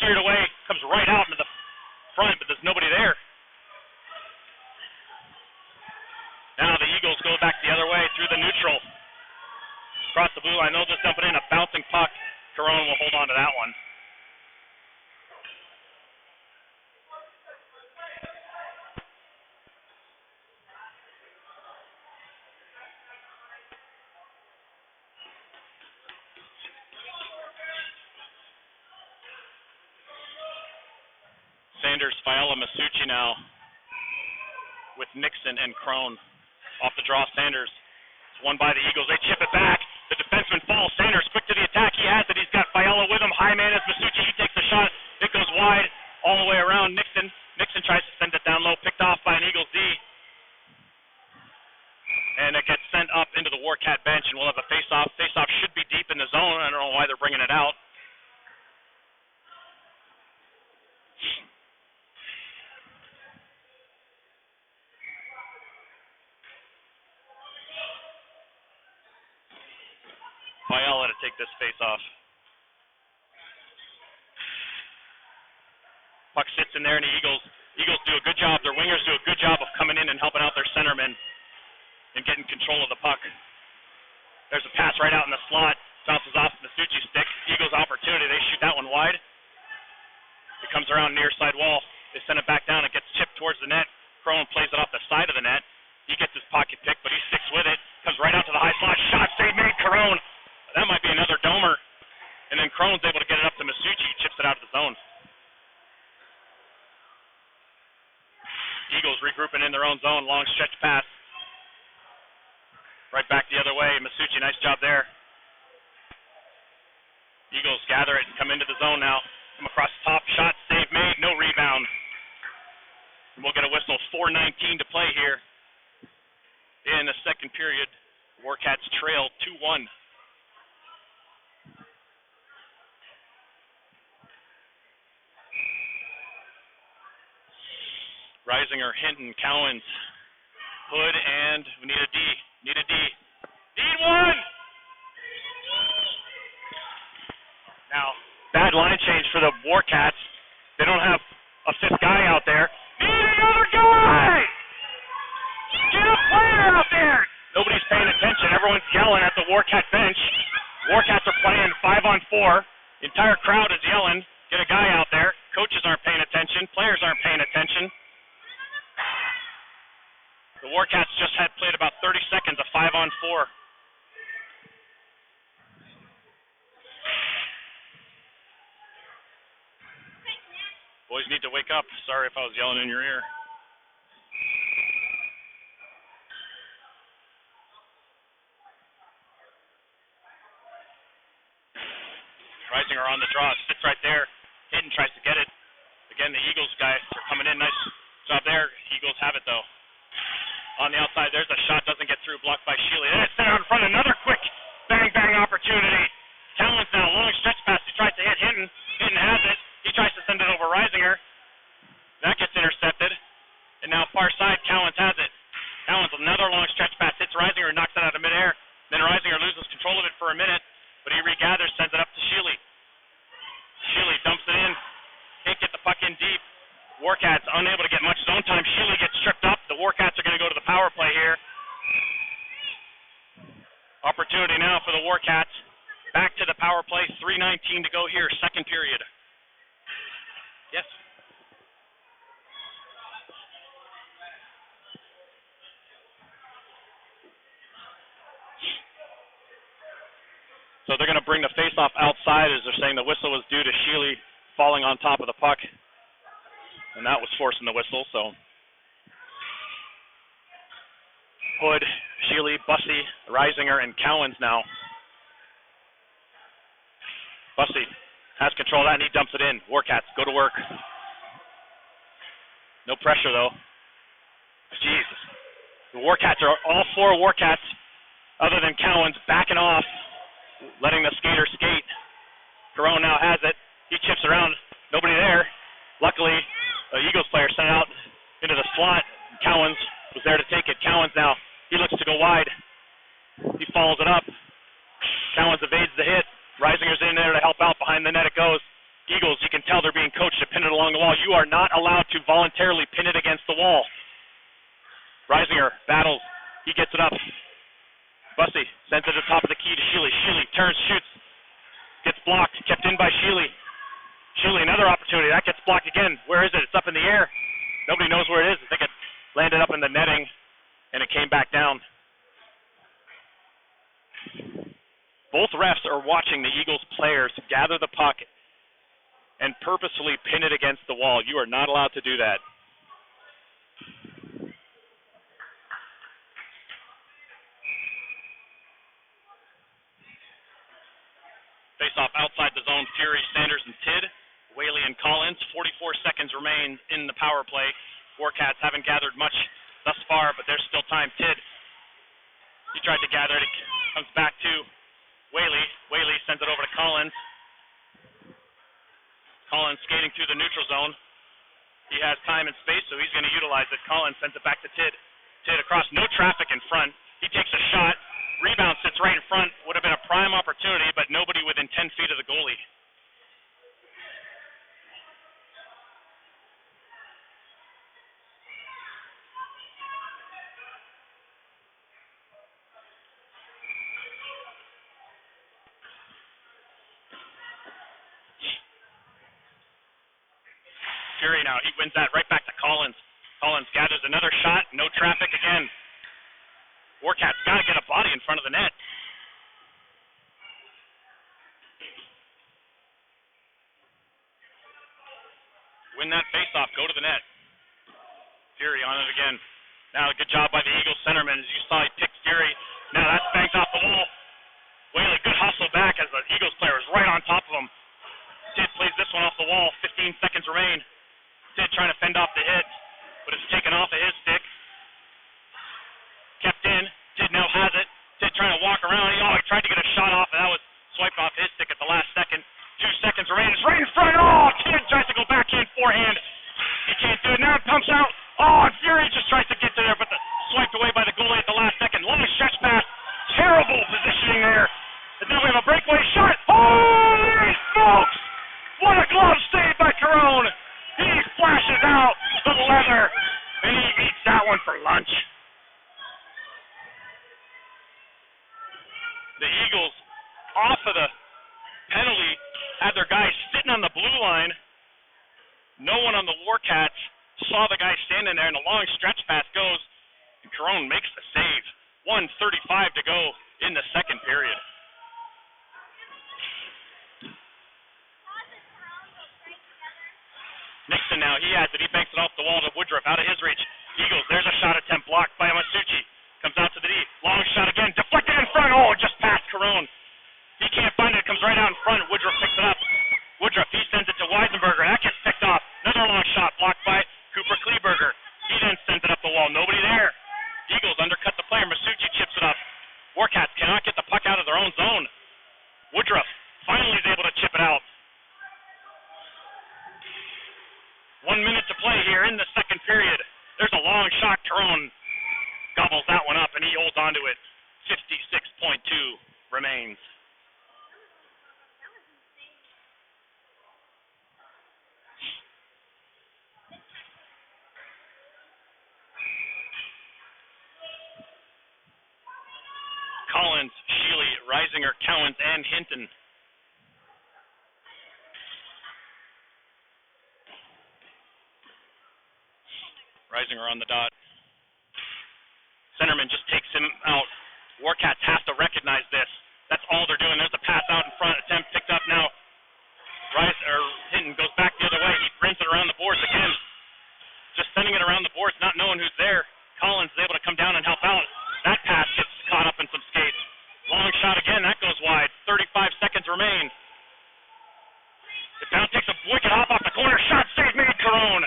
Steered away. Comes right out into the front, but there's nobody there. Now the Eagles go back the other way through the neutral. Across the blue line. They'll just dump it in. A bouncing puck. Caron will hold on to that one. Sanders, Fiala, Masucci now with Nixon and Crone. Off the draw, Sanders. It's won by the Eagles. They chip it back. The defenseman falls. Sanders quick to the attack. He has it. He's got Fiala with him. high man is Masucci. He takes the shot. It goes wide all the way around Nixon. Nixon tries to send it down low, picked off by an Eagles D. And it gets sent up into the Warcat bench, and we'll have a face-off. Face-off should be deep in the zone. I don't know why they're bringing it out. I'll let it take this face-off. Puck sits in there, and the Eagles do a good job. Their wingers do a good job of coming in and helping out their centermen and getting control of the puck. There's a pass right out in the slot. Bounces off the Masucci stick. Eagles opportunity. They shoot that one wide. It comes around near side wall. They send it back down. It gets chipped towards the net. Crone plays it off the side of the net. He gets his pocket pick, but he sticks with it. Comes right out to the high slot. Shot save made. Crone. That might be another domer. And then Crone's able to get it up to Masucci. Chips it out of the zone. Eagles regrouping in their own zone. Long stretch pass. Right back the other way. Masucci, nice job there. Eagles gather it and come into the zone now. Come across the top. Shot, save made, no rebound. And we'll get a whistle. 4:19 to play here in the second period. Warcats trail 2-1. Reisinger, Hinton, Cowens, Hood, and we need a D. Need a D. Need one! Now, bad line change for the Warcats. They don't have a fifth guy out there. Need another guy! Get a player out there! Nobody's paying attention. Everyone's yelling at the Warcat bench. Warcats are playing 5-on-4. The entire crowd is yelling. Get a guy out there. Coaches aren't paying attention. Players aren't paying attention. The Warcats just had played about 30 seconds of 5-on-4. Boys need to wake up. Sorry if I was yelling in your ear. Reisinger on the draw. Sits right there. Hinton tries to get it. Again, the Eagles guys are coming in. Nice job there. Eagles have it, though. On the outside, there's a shot, doesn't get through, blocked by Shealy. Then it's there in front, another quick bang opportunity. Cowens now, long stretch pass, he tries to hit Hinton. Hinton has it. He tries to send it over Reisinger. That gets intercepted. And now far side, Cowens has it. Cowens, another long stretch pass, hits Reisinger, knocks it out of midair. Then Reisinger loses control of it for a minute, but he regathers, sends it up to Shealy. Shealy dumps it in. Can't get the puck in deep. Warcats unable to get much zone time. Shealy gets tripped up. The Warcats are going to go to the power play here. Opportunity now for the Warcats. Back to the power play. 3:19 to go here, second period. Yes. So they're going to bring the face-off outside as they're saying the whistle was due to Shealy falling on top of the puck. And that was forcing the whistle, so. Hood, Shealy, Bussey, Reisinger, and Cowens now. Bussey has control of that, and he dumps it in. Warcats go to work. No pressure, though. Jesus. The Warcats are all four Warcats, other than Cowens, backing off, letting the skater skate. Carone now has it. He chips around. Nobody there. Luckily, the Eagles player sent it out into the slot. Cowens was there to take it. Cowens now, he looks to go wide. He follows it up. Cowens evades the hit. Reisinger's in there to help out. Behind the net it goes. Eagles, you can tell they're being coached to pin it along the wall. You are not allowed to voluntarily pin it against the wall. Reisinger battles. He gets it up. Bussey sends it to the top of the key to Shealy. Shealy turns, shoots. Gets blocked. Kept in by Shealy. Shealy, another opportunity. That gets blocked again. Where is it? It's up in the air. Nobody knows where it is. I think it landed up in the netting, and it came back down. Both refs are watching the Eagles players gather the puck and purposefully pin it against the wall. You are not allowed to do that. Face off outside the zone, Fury, Sanders, and Tidd. Whaley and Collins, 44 seconds remain in the power play. Warcats haven't gathered much thus far, but there's still time. Tidd, he tried to gather it. It comes back to Whaley. Whaley sends it over to Collins. Collins skating through the neutral zone. He has time and space, so he's going to utilize it. Collins sends it back to Tidd. Tidd across, no traffic in front. He takes a shot. Rebound sits right in front. Would have been a prime opportunity, but nobody within 10 feet of the goalie. Fury now, he wins that right back to Collins. Collins gathers another shot, no traffic again. Warcats got to get a body in front of the net. Win that faceoff, go to the net. Fury on it again. Now a good job by the Eagles centerman. As you saw, he picked Fury. Now that's banked off the wall. Whaley, good hustle back as the Eagles player is right on top of him. Tidd plays this one off the wall. 15 seconds remain. Tidd trying to fend off the hit, but it's taken off of his stick. Kept in. Tidd now has it. Tidd trying to walk around. He tried to get a shot off, and that was swiped off his stick at the last second. 2 seconds remain. It's right in front. Oh, Tidd tries to go backhand forehand. He can't do it. Now it pumps out. Oh, and Fury just tries to get to there, but swiped away by the goalie at the last second. Long stretch pass. Terrible positioning there. And then we have a breakaway shot. Holy smokes! What a glove save by Carone. He flashes out the leather, and he eats that one for lunch. The Eagles, off of the penalty, had their guys sitting on the blue line. No one on the Warcats saw the guy standing there, and the long stretch pass goes, and Carone makes the save. 1:35 to go in the second period. Nixon now, he has it. He banks it off the wall to Woodruff, out of his reach. Eagles, there's a shot attempt blocked by Masucci. Comes out to the D. Long shot again, deflected in front. Oh, just past Carone. He can't find it. Comes right out in front. Woodruff picks it up. Woodruff, he sends it to Weisenberger. That gets picked off. Another long shot blocked by Cooper Kleberger. He then sends it up the wall. Nobody there. Eagles undercut the player. Masucci chips it up. Warcats cannot get the puck out of their own zone. Woodruff finally is able to chip it out. 1 minute to play here in the second period. There's a long shot. Carone gobbles that one up, and he holds on to it. 56.2 remains. Collins, Sheely, Reisinger, Cowens, and Hinton. Reisinger on the dot. Centerman just takes him out. Warcats have to recognize this. That's all they're doing. There's a pass out in front. Attempt picked up now. Hinton goes back the other way. He brings it around the boards again. Just sending it around the boards, not knowing who's there. Collins is able to come down and help out. That pass gets caught up in some skates. Long shot again. That goes wide. 35 seconds remain. It now takes a wicked hop off the corner. Shot save made. Carone.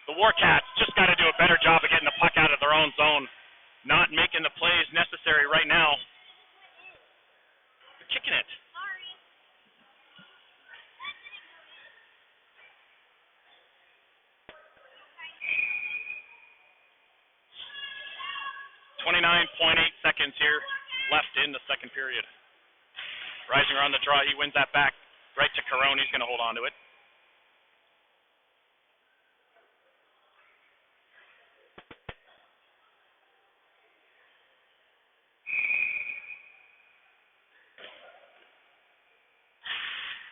The Warcats just got to do a better job of getting the puck out of their own zone. Not making the plays necessary right now. They're kicking it. 29.8 seconds here left in the second period. Reisinger on the draw. He wins that back right to Carone. He's going to hold on to it.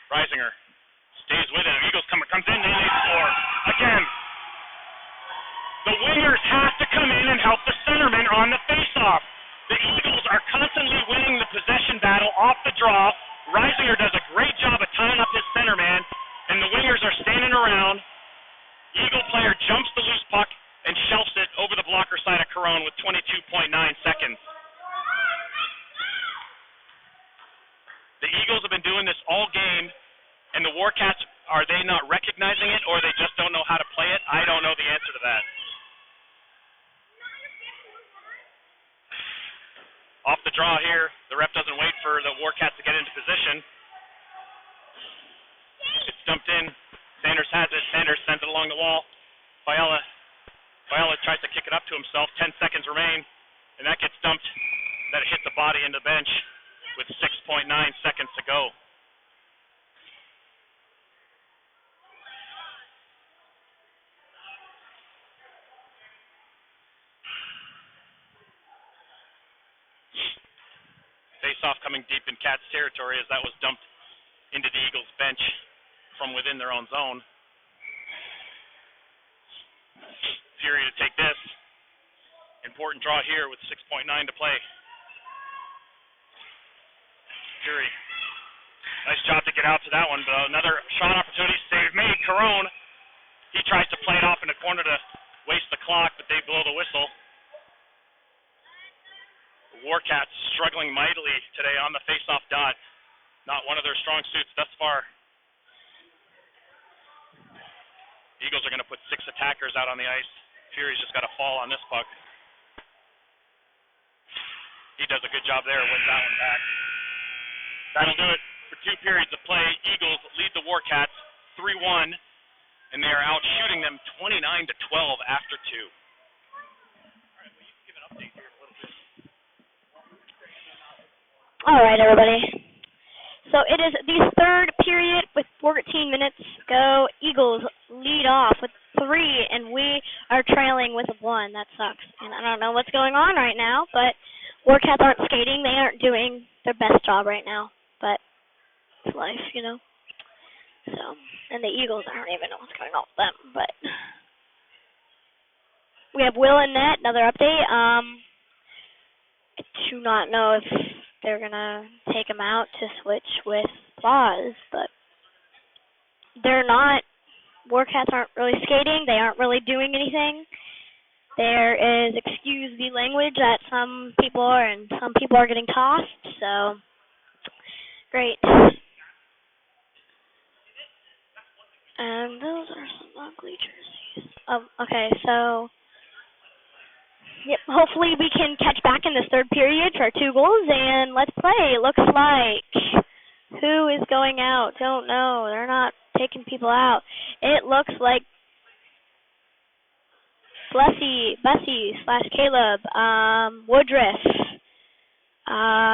Reisinger stays with it. Eagles comes in and they score again. The wingers have to come in and help the centerman on the faceoff. The Eagles are constantly winning the possession battle off the draw. Reisinger does a great job of tying up his centerman, and the wingers are standing around. Eagle player jumps the loose puck and shelves it over the blocker side of Carone with 22.9 seconds. The Eagles have have been doing this all game, and the Warcats, are they not recognizing it, or they just don't know how to play it? I don't know the answer to that. Off the draw here, the ref doesn't wait for the Warcats to get into position. It's dumped in. Sanders has it. Sanders sends it along the wall. Fiala tries to kick it up to himself. 10 seconds remain, and that gets dumped. That hit the body into the bench with 6.9 seconds to go. Face-off coming deep in Cats territory as that was dumped into the Eagles bench from within their own zone. Fury to take this. Important draw here with 6.9 to play. Fury. Nice job to get out to that one, but another shot opportunity save made. Carone, he tries to play it off in the corner to waste the clock, but they blow the whistle. The Warcats struggling mightily today on the face-off dot. Not one of their strong suits thus far. Eagles are going to put 6 attackers out on the ice. Fury's just got to fall on this puck. He does a good job there, wins that one back. That'll do it for 2 periods of play. Eagles lead the Warcats 3-1, and they are out shooting them 29-12 after 2. All right, well, you can give an update here a little bit. All right, everybody. So it is the third period with 14 minutes to go. Eagles lead off with 3, and we are trailing with 1. That sucks. And I don't know what's going on right now, but Warcats aren't skating. They aren't doing their best job right now. But it's life, you know. So, and the Eagles, I don't even know what's going on with them. But we have Will and Net, another update. I do not know if they're going to take him out to switch with Claus, but they're not. Warcats aren't really skating. They aren't really doing anything. There is, excuse the language, that some people are, and some people are getting tossed, so great. And those are some ugly jerseys. Okay, so yep, hopefully we can catch back in this third period for 2 goals, and let's play. Looks like who is going out? Don't know. They're not taking people out. It looks like Bessie/Caleb, Woodruff,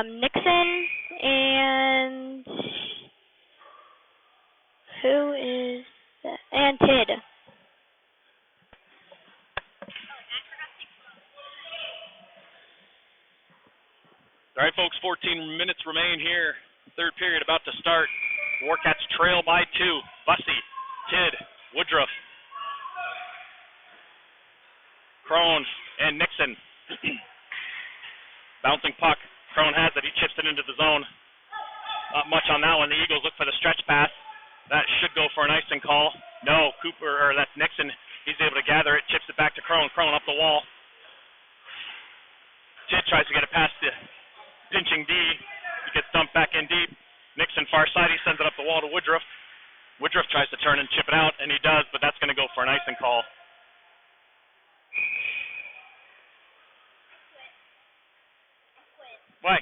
Nixon, and who is that? And Tid. All right, folks, 14 minutes remain here. Third period about to start. Warcats trail by 2. Bussey, Tid, Woodruff, Crone, and Nixon. Bouncing puck. Crone has it. He chips it into the zone. Not much on that one. The Eagles look for the stretch pass. That should go for an icing call. No, that's Nixon. He's able to gather it, chips it back to Crone. Crone up the wall. Tid tries to get it past the pinching D. He gets dumped back in deep. Nixon far side. He sends it up the wall to Woodruff. Woodruff tries to turn and chip it out, and he does, but that's going to go for an icing call. Why?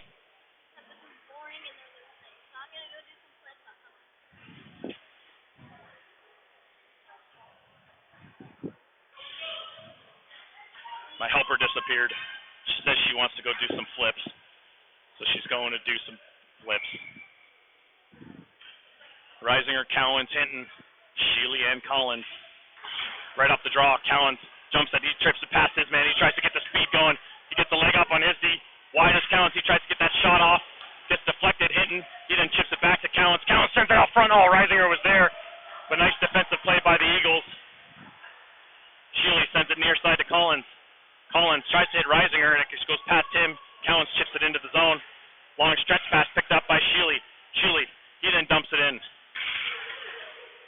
My helper disappeared. She says she wants to go do some flips. So she's going to do some flips. Reisinger, Cowens, Hinton, Sheely, and Collins. Right off the draw, Cowens jumps it. He trips it past his man. He tries to get the speed going. He gets the leg up on his D. Wide as Cowens. He tries to get that shot off. Gets deflected, Hinton. He then chips it back to Cowens. Cowens sends it out front. Oh, Reisinger was there. But nice defensive play by the Eagles. Sheely sends it near side to Collins. Collins tries to hit Reisinger, and it just goes past him. Cowens chips it into the zone. Long stretch pass picked up by Sheely. Sheely, he then dumps it in.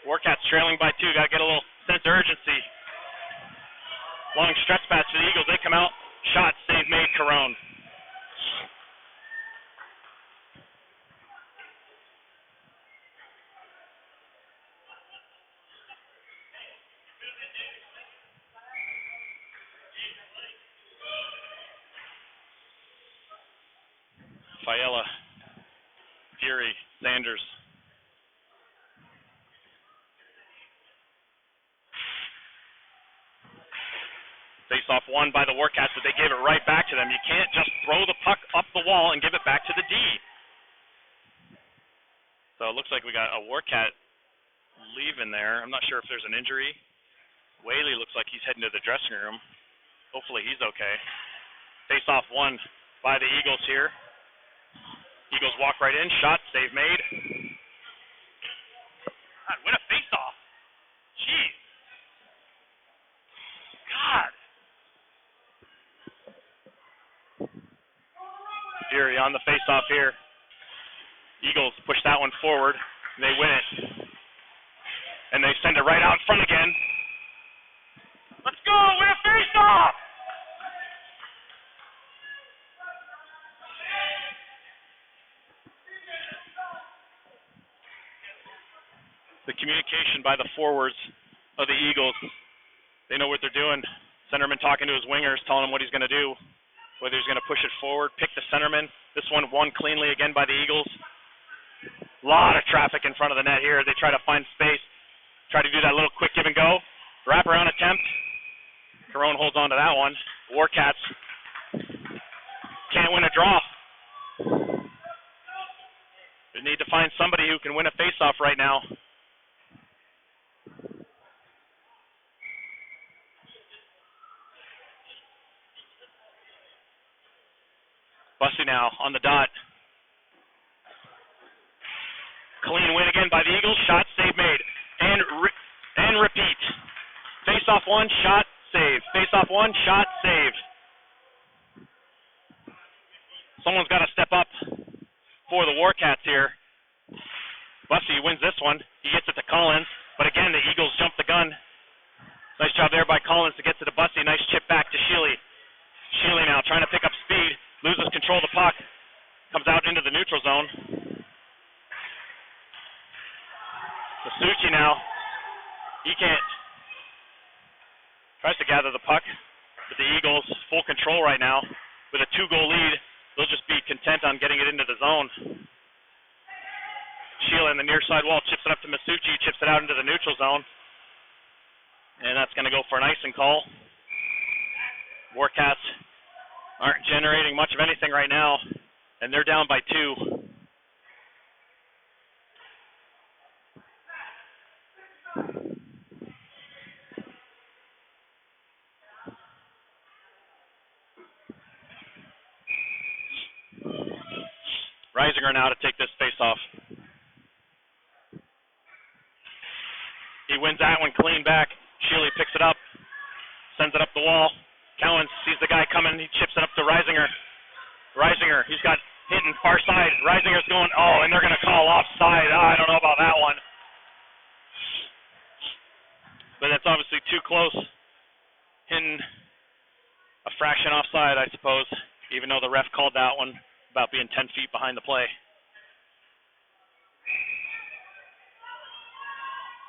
Warcats trailing by 2. Got to get a little sense of urgency. Long stretch pass to the Eagles. They come out. Shot, save made, Carone. Fiala, Fury, Sanders. Face-off won by the Warcats, but they gave it right back to them. You can't just throw the puck up the wall and give it back to the D. So it looks like we got a Warcat leaving there. I'm not sure if there's an injury. Whaley looks like he's heading to the dressing room. Hopefully he's okay. Face-off won by the Eagles here. Eagles walk right in. Shot, save made. God, win a face-off. Jeez. God. Fury on the face-off here. Eagles push that one forward. They win it. And they send it right out in front again. Let's go! Win a face-off! The communication by the forwards of the Eagles. They know what they're doing. Centerman talking to his wingers, telling him what he's going to do. Whether he's going to push it forward, pick the centerman. This one won cleanly again by the Eagles. A lot of traffic in front of the net here. They try to find space, try to do that little quick give and go. Wraparound attempt. Carone holds on to that one. Warcats can't win a draw. They need to find somebody who can win a face-off right now. Bussy now on the dot. Clean win again by the Eagles. Shot, save made. And repeat. Face-off one, shot, save. Face-off one, shot, save. Someone's got to step up for the Warcats here. Bussy wins this one. He gets it to Collins. But again, the Eagles jump the gun. Nice job there by Collins to get to the Bussy. Nice chip back to Sheely. Sheely now trying to pick up speed. Loses control of the puck. Comes out into the neutral zone. Masucci now. He can't. Tries to gather the puck. But the Eagles full control right now. With a 2-goal lead, they'll just be content on getting it into the zone. Sheila in the near side wall chips it up to Masucci. Chips it out into the neutral zone. And that's going to go for an icing call. Warcats aren't generating much of anything right now, and they're down by 2. Reisinger now to take this face-off. He wins that one clean back. Sheely picks it up, sends it up the wall. Cowan sees the guy coming. He chips it up to Reisinger. Reisinger, he's got hitting far side. Reisinger's going, oh, and they're going to call offside. I don't know about that one. But that's obviously too close. Hitting a fraction offside, I suppose, even though the ref called that one about being 10 feet behind the play.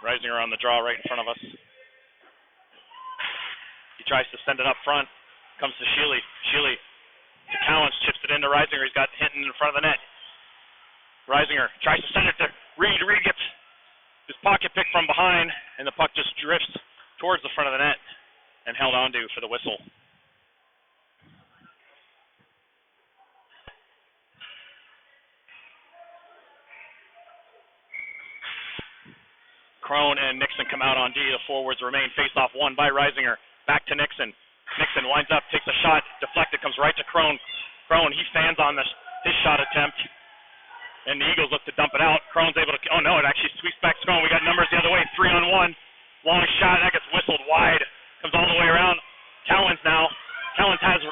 Reisinger on the draw right in front of us. He tries to send it up front. Comes to Sheely. Sheely to Cowens. Chips it into Reisinger. He's got Hinton in front of the net. Reisinger tries to send it to Reed. Reed gets his pocket picked from behind, and the puck just drifts towards the front of the net and held onto for the whistle. Crone and Nixon come out on D. The forwards remain. Face-off won by Reisinger. Back to Nixon. Nixon winds up, takes a shot, deflected, comes right to Crone. Crone, he fans on his shot attempt. And the Eagles look to dump it out. Crone's able to, oh no, it actually sweeps back to Crone. We got numbers the other way, 3-on-1. Long shot, that gets whistled wide. Comes all the way around. Cowens now. Cowens has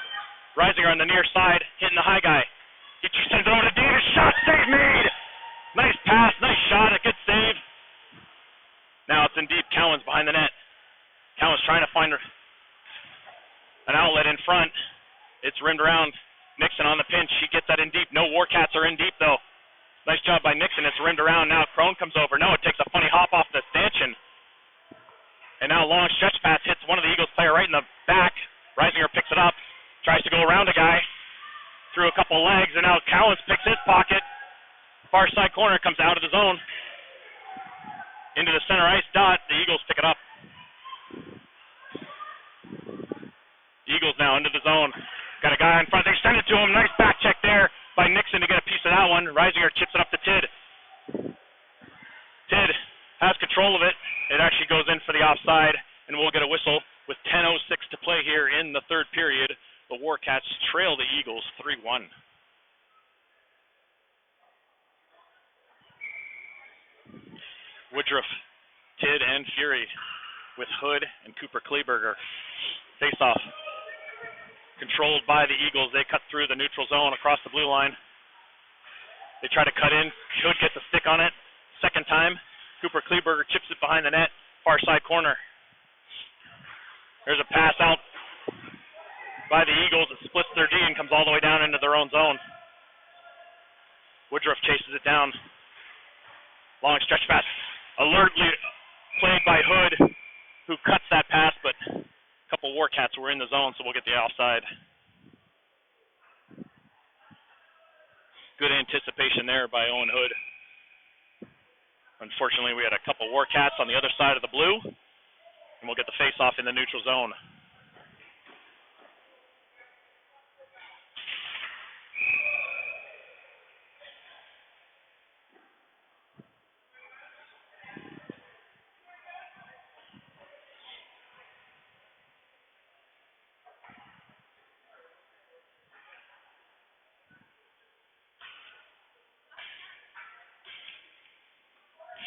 Reisinger on the near side, hitting the high guy. He sends it over to Davis. Shot, save made! Nice pass, nice shot, a good save. Now it's in deep. Cowens behind the net. Cowens trying to find an outlet in front. It's rimmed around. Nixon on the pinch. He gets that in deep. No Warcats are in deep, though. Nice job by Nixon. It's rimmed around. Now Crone comes over. No, it takes a funny hop off the stanchion. And now long stretch pass hits one of the Eagles player right in the back. Reisinger picks it up. Tries to go around a guy. Through a couple legs, and now Cowens picks his pocket. Far side corner, comes out of the zone. Into the center ice dot. The Eagles pick it up. Eagles now into the zone. Got a guy in front. They send it to him. Nice back check there by Nixon to get a piece of that one. Reisinger chips it up to Tidd. Tidd has control of it. It actually goes in for the offside, and we'll get a whistle with 10:06 to play here in the third period. The Warcats trail the Eagles 3-1. Woodruff, Tidd, and Fury with Hood and Cooper Kleberger. Face off. Controlled by the Eagles. They cut through the neutral zone across the blue line. They try to cut in. Hood gets a stick on it. Second time. Cooper Kleberger chips it behind the net. Far side corner. There's a pass out by the Eagles. It splits their D and comes all the way down into their own zone. Woodruff chases it down. Long stretch pass. Alertly played by Hood, who cuts that pass, but a couple Warcats were in the zone, so we'll get the offside. Good anticipation there by Owen Hood. Unfortunately, we had a couple Warcats on the other side of the blue, and we'll get the face-off in the neutral zone.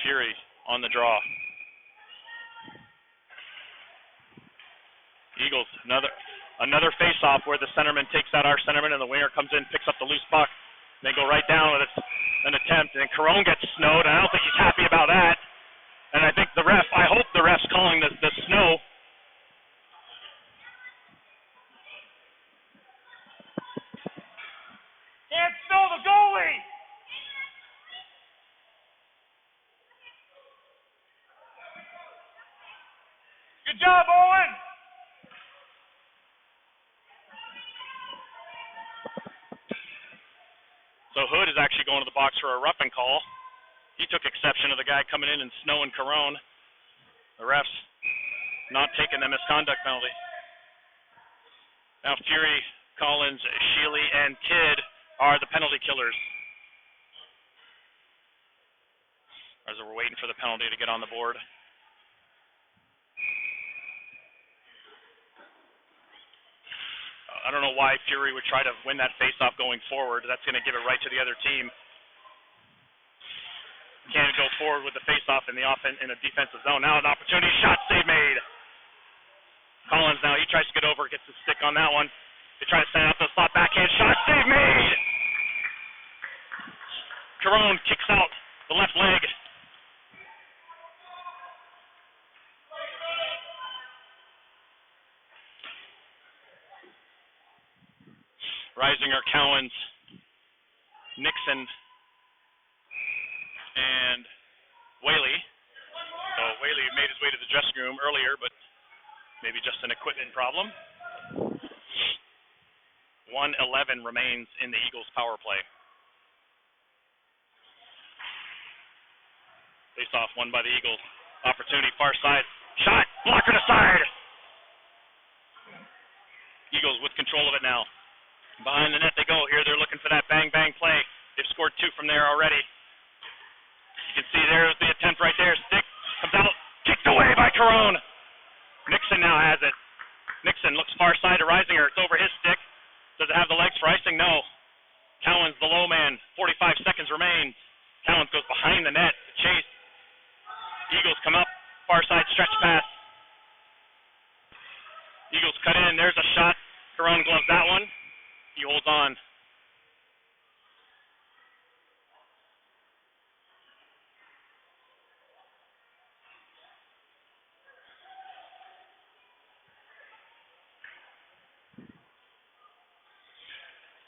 Fury on the draw. Eagles, another face-off where the centerman takes out our centerman and the winger comes in, picks up the loose puck. They go right down with an attempt, and Carone gets snowed, and I don't think he's happy about that. And I think I hope the ref's calling the snow. Can't snow the goalie! Good job, Owen! So Hood is actually going to the box for a roughing call. He took exception to the guy coming in and snowing Carone. The refs not taking the misconduct penalty. Now Fury, Collins, Sheely, and Tidd are the penalty killers. As we're waiting for the penalty to get on the board. I don't know why Fury would try to win that faceoff going forward. That's going to give it right to the other team. Can't go forward with the faceoff in a defensive zone. Now an opportunity, shot, save made. Collins now, he tries to get over, gets the stick on that one. They try to send out the slot, backhand shot, save made. Carone kicks out the left leg. Reisinger, Cowens, Nixon, and Whaley. So Whaley made his way to the dressing room earlier, but maybe just an equipment problem. 1:11 remains in the Eagles' power play. Face-off won by the Eagles. Opportunity far side. Shot! Blocker to side! Eagles with control of it now. Behind the net they go. Here they're looking for that bang-bang play. They've scored 2 from there already. You can see there's the attempt right there. Stick comes out. Kicked away by Carone. Nixon now has it. Nixon looks far side to Reisinger. It's over his stick. Does it have the legs for icing? No. Cowens, the low man. 45 seconds remain. Cowens goes behind the net to chase. Eagles come up. Far side stretch pass. Eagles cut in. There's a shot. Carone gloves that one. He holds on.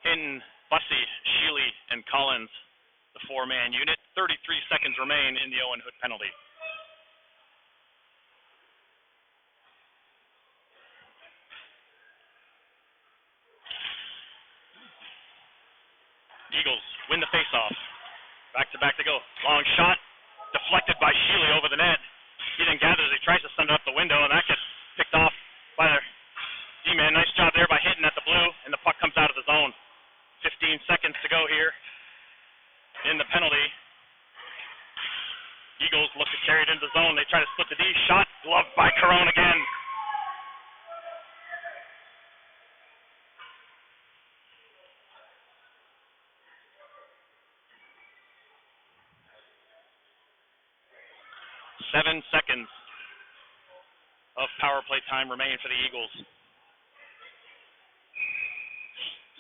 Hinton, Bussey, Sheely, and Collins, the 4-man unit. 33 seconds remain in the Owen Hood penalty. Eagles win the faceoff. Back to go. Long shot, deflected by Sheely over the net. He then gathers, he tries to send it up the window, and that gets picked off by their D-man. Nice job there by hitting at the blue, and the puck comes out of the zone. 15 seconds to go here in the penalty. Eagles look to carry it into the zone. They try to split the D. Shot, gloved by Carone again. Seven seconds of power play time remain for the Eagles.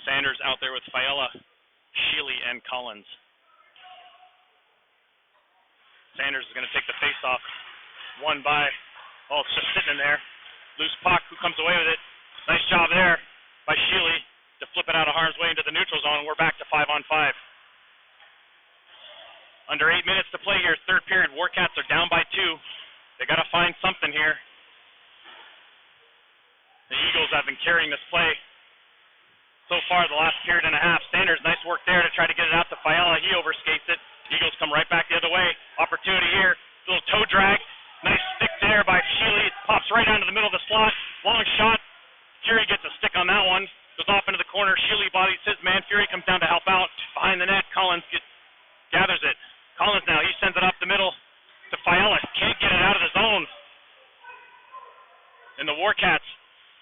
Sanders out there with Fiala, Sheely, and Collins. Sanders is going to take the face-off. Won by, it's just sitting in there. Loose puck, who comes away with it? Nice job there by Sheely to flip it out of harm's way into the neutral zone. We're back to 5-on-5. Under 8 minutes to play here, third period. Warcats are down by 2. They got to find something here. The Eagles have been carrying this play so far the last period and a half. Sanders, nice work there to try to get it out to Fiala. He overskates it. Eagles come right back the other way. Opportunity here. Little toe drag. Nice stick there by Sheely. It pops right onto the middle of the slot. Long shot. Fury gets a stick on that one. Goes off into the corner. Sheely bodies his man. Fury comes down to help out. Behind the net, Collins gathers it. Collins now, he sends it up the middle to Fiala. Can't get it out of the zone. And the Warcats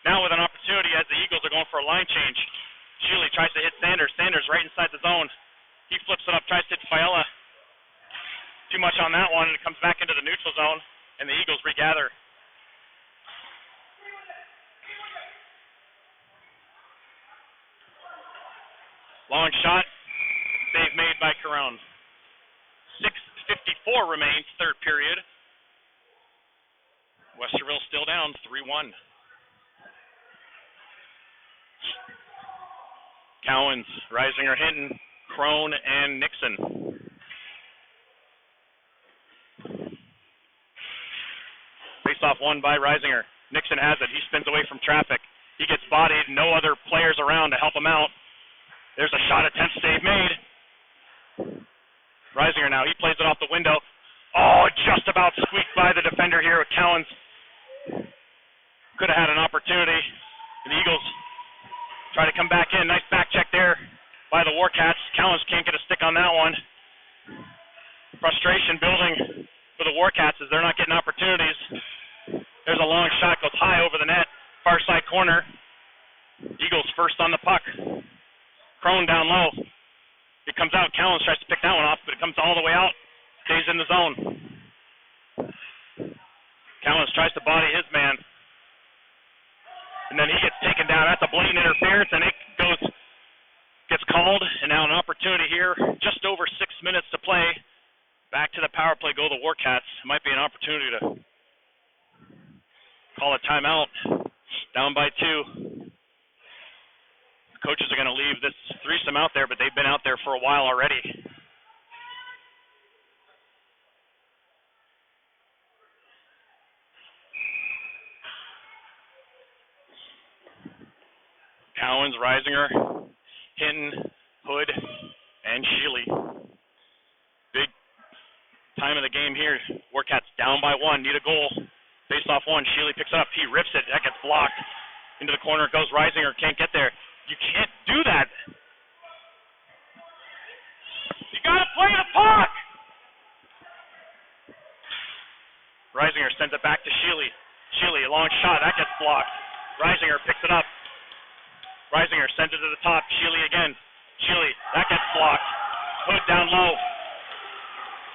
now with an opportunity as the Eagles are going for a line change. Sheely tries to hit Sanders. Sanders right inside the zone. He flips it up, tries to hit Fiala. Too much on that one, and it comes back into the neutral zone, and the Eagles regather. Long shot. Save made by Carone. 6:54 remains, third period. Westerville still down 3-1. Cowens, Reisinger, Hinton, Crone, and Nixon. Face-off won by Reisinger. Nixon has it. He spins away from traffic. He gets bodied. No other players around to help him out. There's a shot attempt, save made. Reisinger now, he plays it off the window. Oh, just about squeaked by the defender here with Cowens. Could have had an opportunity. And the Eagles try to come back in. Nice back check there by the Warcats. Cowens can't get a stick on that one. Frustration building for the Warcats as they're not getting opportunities. There's a long shot, goes high over the net. Far side corner. Eagles first on the puck. Crone down low. It comes out. Cowens tries to pick that one off, but it comes all the way out. Stays in the zone. Cowens tries to body his man. And then he gets taken down. That's a blatant interference, and it gets called. And now an opportunity here. Just over 6 minutes to play. Back to the power play go the Warcats. Might be an opportunity to call a timeout. Down by 2. Coaches are going to leave this threesome out there, but they've been out there for a while already. Cowens, Reisinger, Hinton, Hood, and Sheely. Big time of the game here. Warcats down by 1, need a goal. Face off 1, Sheely picks it up, he rips it, that gets blocked. Into the corner it goes, Reisinger can't get there. You can't do that. You gotta play the puck! Reisinger sends it back to Sheely. Sheely, a long shot, that gets blocked. Reisinger picks it up. Reisinger sends it to the top. Sheely again. Sheely, that gets blocked. Hood down low.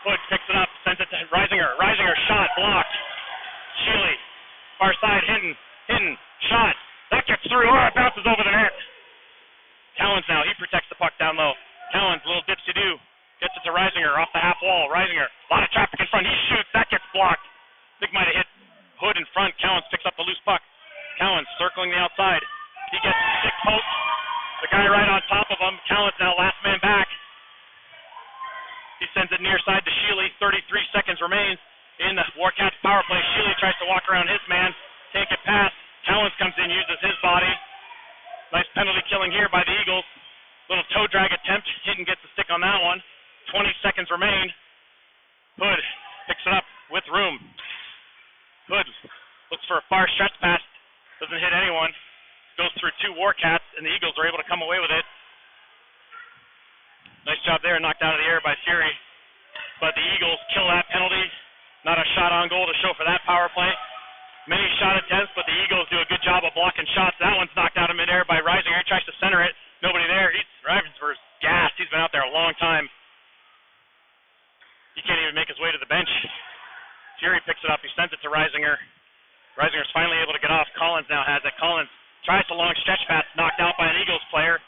Hood picks it up, sends it to Reisinger. Reisinger shot, blocked. Sheely, far side, Hinton, shot. That gets through. Oh, it bounces over the net. Cowens now, he protects the puck down low. Cowens, little dipsy-do. Gets it to Reisinger off the half wall. Reisinger, a lot of traffic in front. He shoots. That gets blocked. I think might have hit Hood in front. Cowens picks up the loose puck. Cowens circling the outside. He gets stick post. The guy right on top of him. Cowens now last man back. He sends it near side to Sheely. 33 seconds remains in the Warcats power play. Sheely tries to walk around his man. Can't get past. Cowens comes in, uses his body. Nice penalty killing here by the Eagles. Little toe drag attempt. Hinton gets the stick on that one. 20 seconds remain. Hood picks it up with room. Hood looks for a far stretch pass. Doesn't hit anyone. Goes through two Warcats, and the Eagles are able to come away with it. Nice job there, knocked out of the air by Fury. But the Eagles kill that penalty. Not a shot on goal to show for that power play. Many shot attempts, but the Eagles do a good job of blocking shots. That one's knocked out of midair by Reisinger. He tries to center it. Nobody there. Ravensburg's gassed. He's been out there a long time. He can't even make his way to the bench. Fury picks it up. He sends it to Reisinger. Reisinger's finally able to get off. Collins now has it. Collins tries a long stretch pass, knocked out by an Eagles player.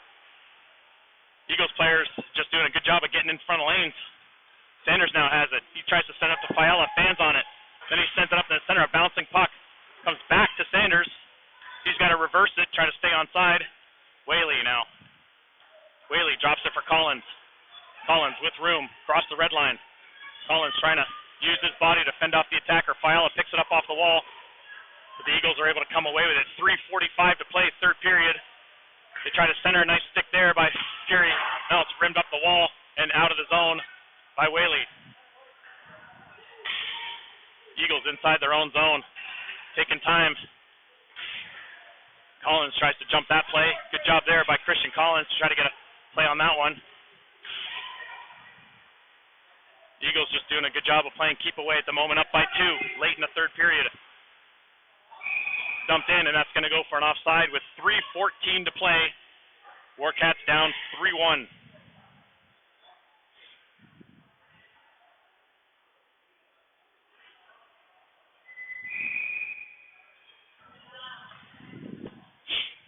Eagles player's just doing a good job of getting in front of lanes. Sanders now has it. He tries to send it up to Fiala. Fans on it. Then he sends it up in the center. A bouncing puck comes back to Sanders. He's got to reverse it, try to stay onside. Whaley now. Whaley drops it for Collins. Collins with room. Across the red line. Collins trying to use his body to fend off the attacker. Fiala picks it up off the wall. But the Eagles are able to come away with it. 3:45 to play, third period. They try to center a nice stick there by Fury. Now it's rimmed up the wall and out of the zone by Whaley. Eagles inside their own zone. Taking time. Collins tries to jump that play. Good job there by Christian Collins to try to get a play on that one. Eagles just doing a good job of playing keep away at the moment, up by 2, late in the third period. Dumped in, and that's going to go for an offside with 3:14 to play. Warcats down 3-1.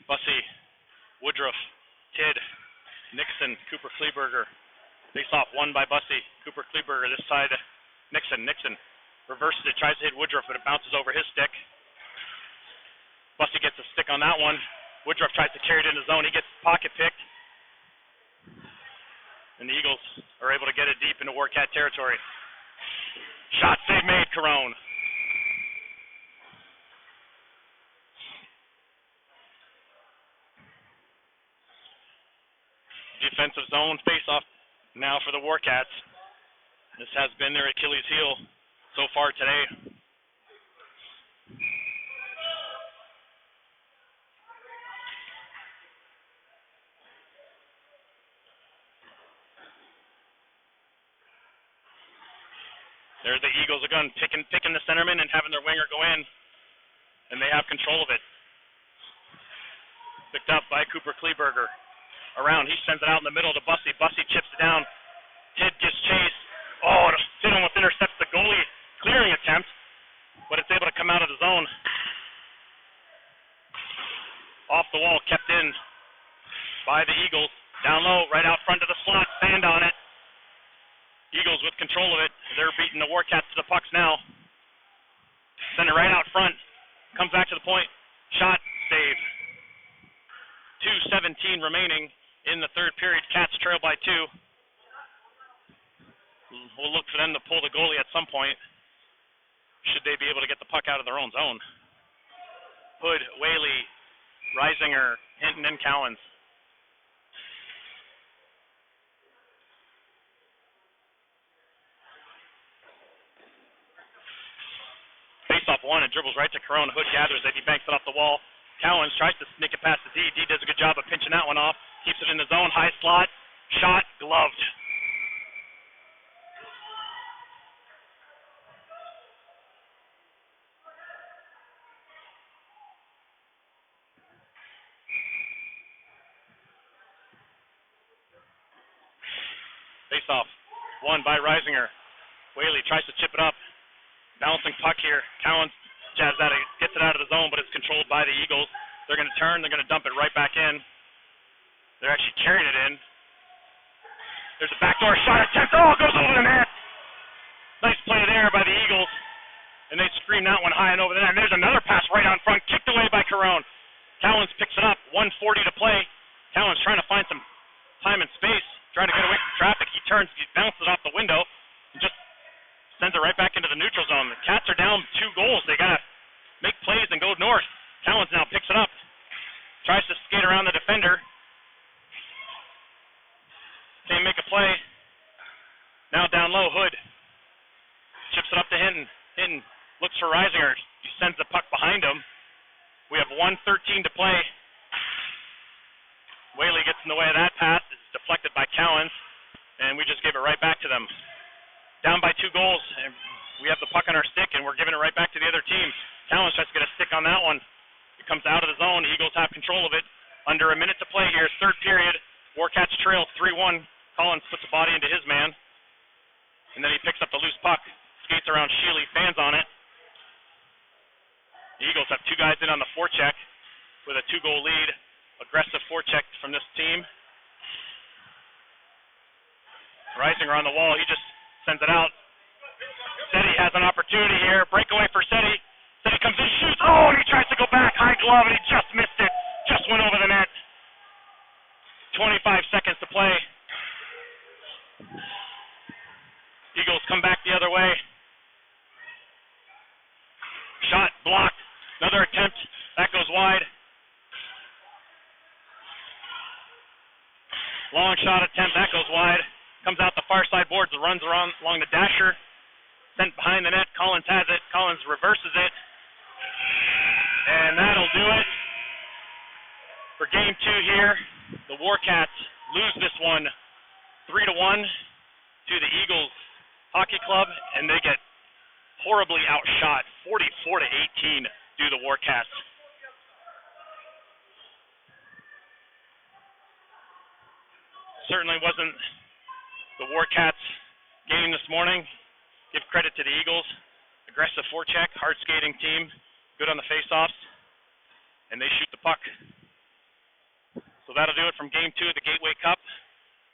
Bussey, Woodruff, Tidd, Nixon, Cooper Kleberger. Face off won by Bussey. Cooper Kleberger this side. Nixon. Nixon reverses it, tries to hit Woodruff, but it bounces over his stick. Bussey gets a stick on that one. Woodruff tries to carry it in the zone. He gets pocket picked. And the Eagles are able to get it deep into Warcat territory. Shot save made, Carone. Defensive zone face-off now for the Warcats. This has been their Achilles heel so far today. There the Eagles again picking the centerman and having their winger go in, and they have control of it. Picked up by Cooper Kleberger. Around, he sends it out in the middle to Bussey. Bussey chips it down. Tidd gets chased. Oh, Tidd almost intercepts the goalie clearing attempt, but it's able to come out of the zone. Off the wall, kept in by the Eagles. Down low, right out front of the slot. Sand on it. Eagles with control of it. They're beating the Warcats to the pucks now. Send it right out front. Comes back to the point. Shot, save. 2:17 remaining in the third period. Cats trail by 2. We'll look for them to pull the goalie at some point, should they be able to get the puck out of their own zone. Hood, Whaley, Reisinger, Hinton, and Cowens. Face-off one, and dribbles right to Carone. Hood gathers it. He banks it off the wall. Cowens tries to sneak it past the D. D does a good job of pinching that one off. Keeps it in the zone. High slot. Shot. Gloved. Face-off. Won by Reisinger. Whaley tries to chip it up. Bouncing puck here. Cowens jabs at it, gets it out of the zone, but it's controlled by the Eagles. They're going to turn. They're going to dump it right back in. They're actually carrying it in. There's a backdoor shot attempt. Oh, it goes over the net. Nice play there by the Eagles. And they scream that one high and over the net. And there's another pass right on front, kicked away by Carone. Cowens picks it up. 1:40 to play. Cowens trying to find some time and space, trying to get away from traffic. He turns, he bounces it off the window, and just sends it right back into the neutral zone. The Cats are down 2 goals. They got to make plays and go north. Cowens now picks it up. Tries to skate around the defender. Reisinger. He sends the puck behind him. We have 1:13 to play. Whaley gets in the way of that pass. It's deflected by Cowens, and we just gave it right back to them. Down by 2 goals, and we have the puck on our stick, and we're giving it right back to the other team. Cowens tries to get a stick on that one. It comes out of the zone. Eagles have control of it. Under a minute to play here, third period. Warcats trail 3-1. Collins puts a body into his man, and then he picks up the loose puck, skates around Sheely, fans on it. The Eagles have 2 guys in on the forecheck with a 2-goal lead. Aggressive forecheck from this team. Reisinger on the wall. He just sends it out. Seti has an opportunity here. Breakaway for Seti. Seti comes in, shoots. Oh, and he tries to go back. High glove, and he just missed it. Just went over the net. 25 seconds to play. Eagles come back the other way. Shot blocked. Another attempt. That goes wide. Long shot attempt. That goes wide. Comes out the far side boards. Runs around along the dasher. Sent behind the net. Collins has it. Collins reverses it. And that'll do it. For game 2 here, the Warcats lose this one 3-1 to the Eagles Hockey Club, and they get horribly outshot 44-18 due to the Warcats. Certainly wasn't the Warcats game this morning. Give credit to the Eagles. Aggressive forecheck, hard skating team, good on the faceoffs, and they shoot the puck. So that'll do it from game 2 of the Gateway Cup.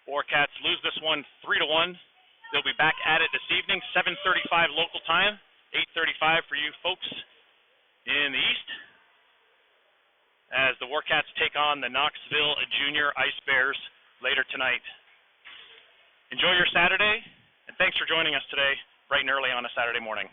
Warcats lose this one 3-1. They'll be back at it this evening, 7:35 local time, 8:35 for you folks in the East, as the Warcats take on the Knoxville Junior Ice Bears later tonight. Enjoy your Saturday, and thanks for joining us today, bright and early on a Saturday morning.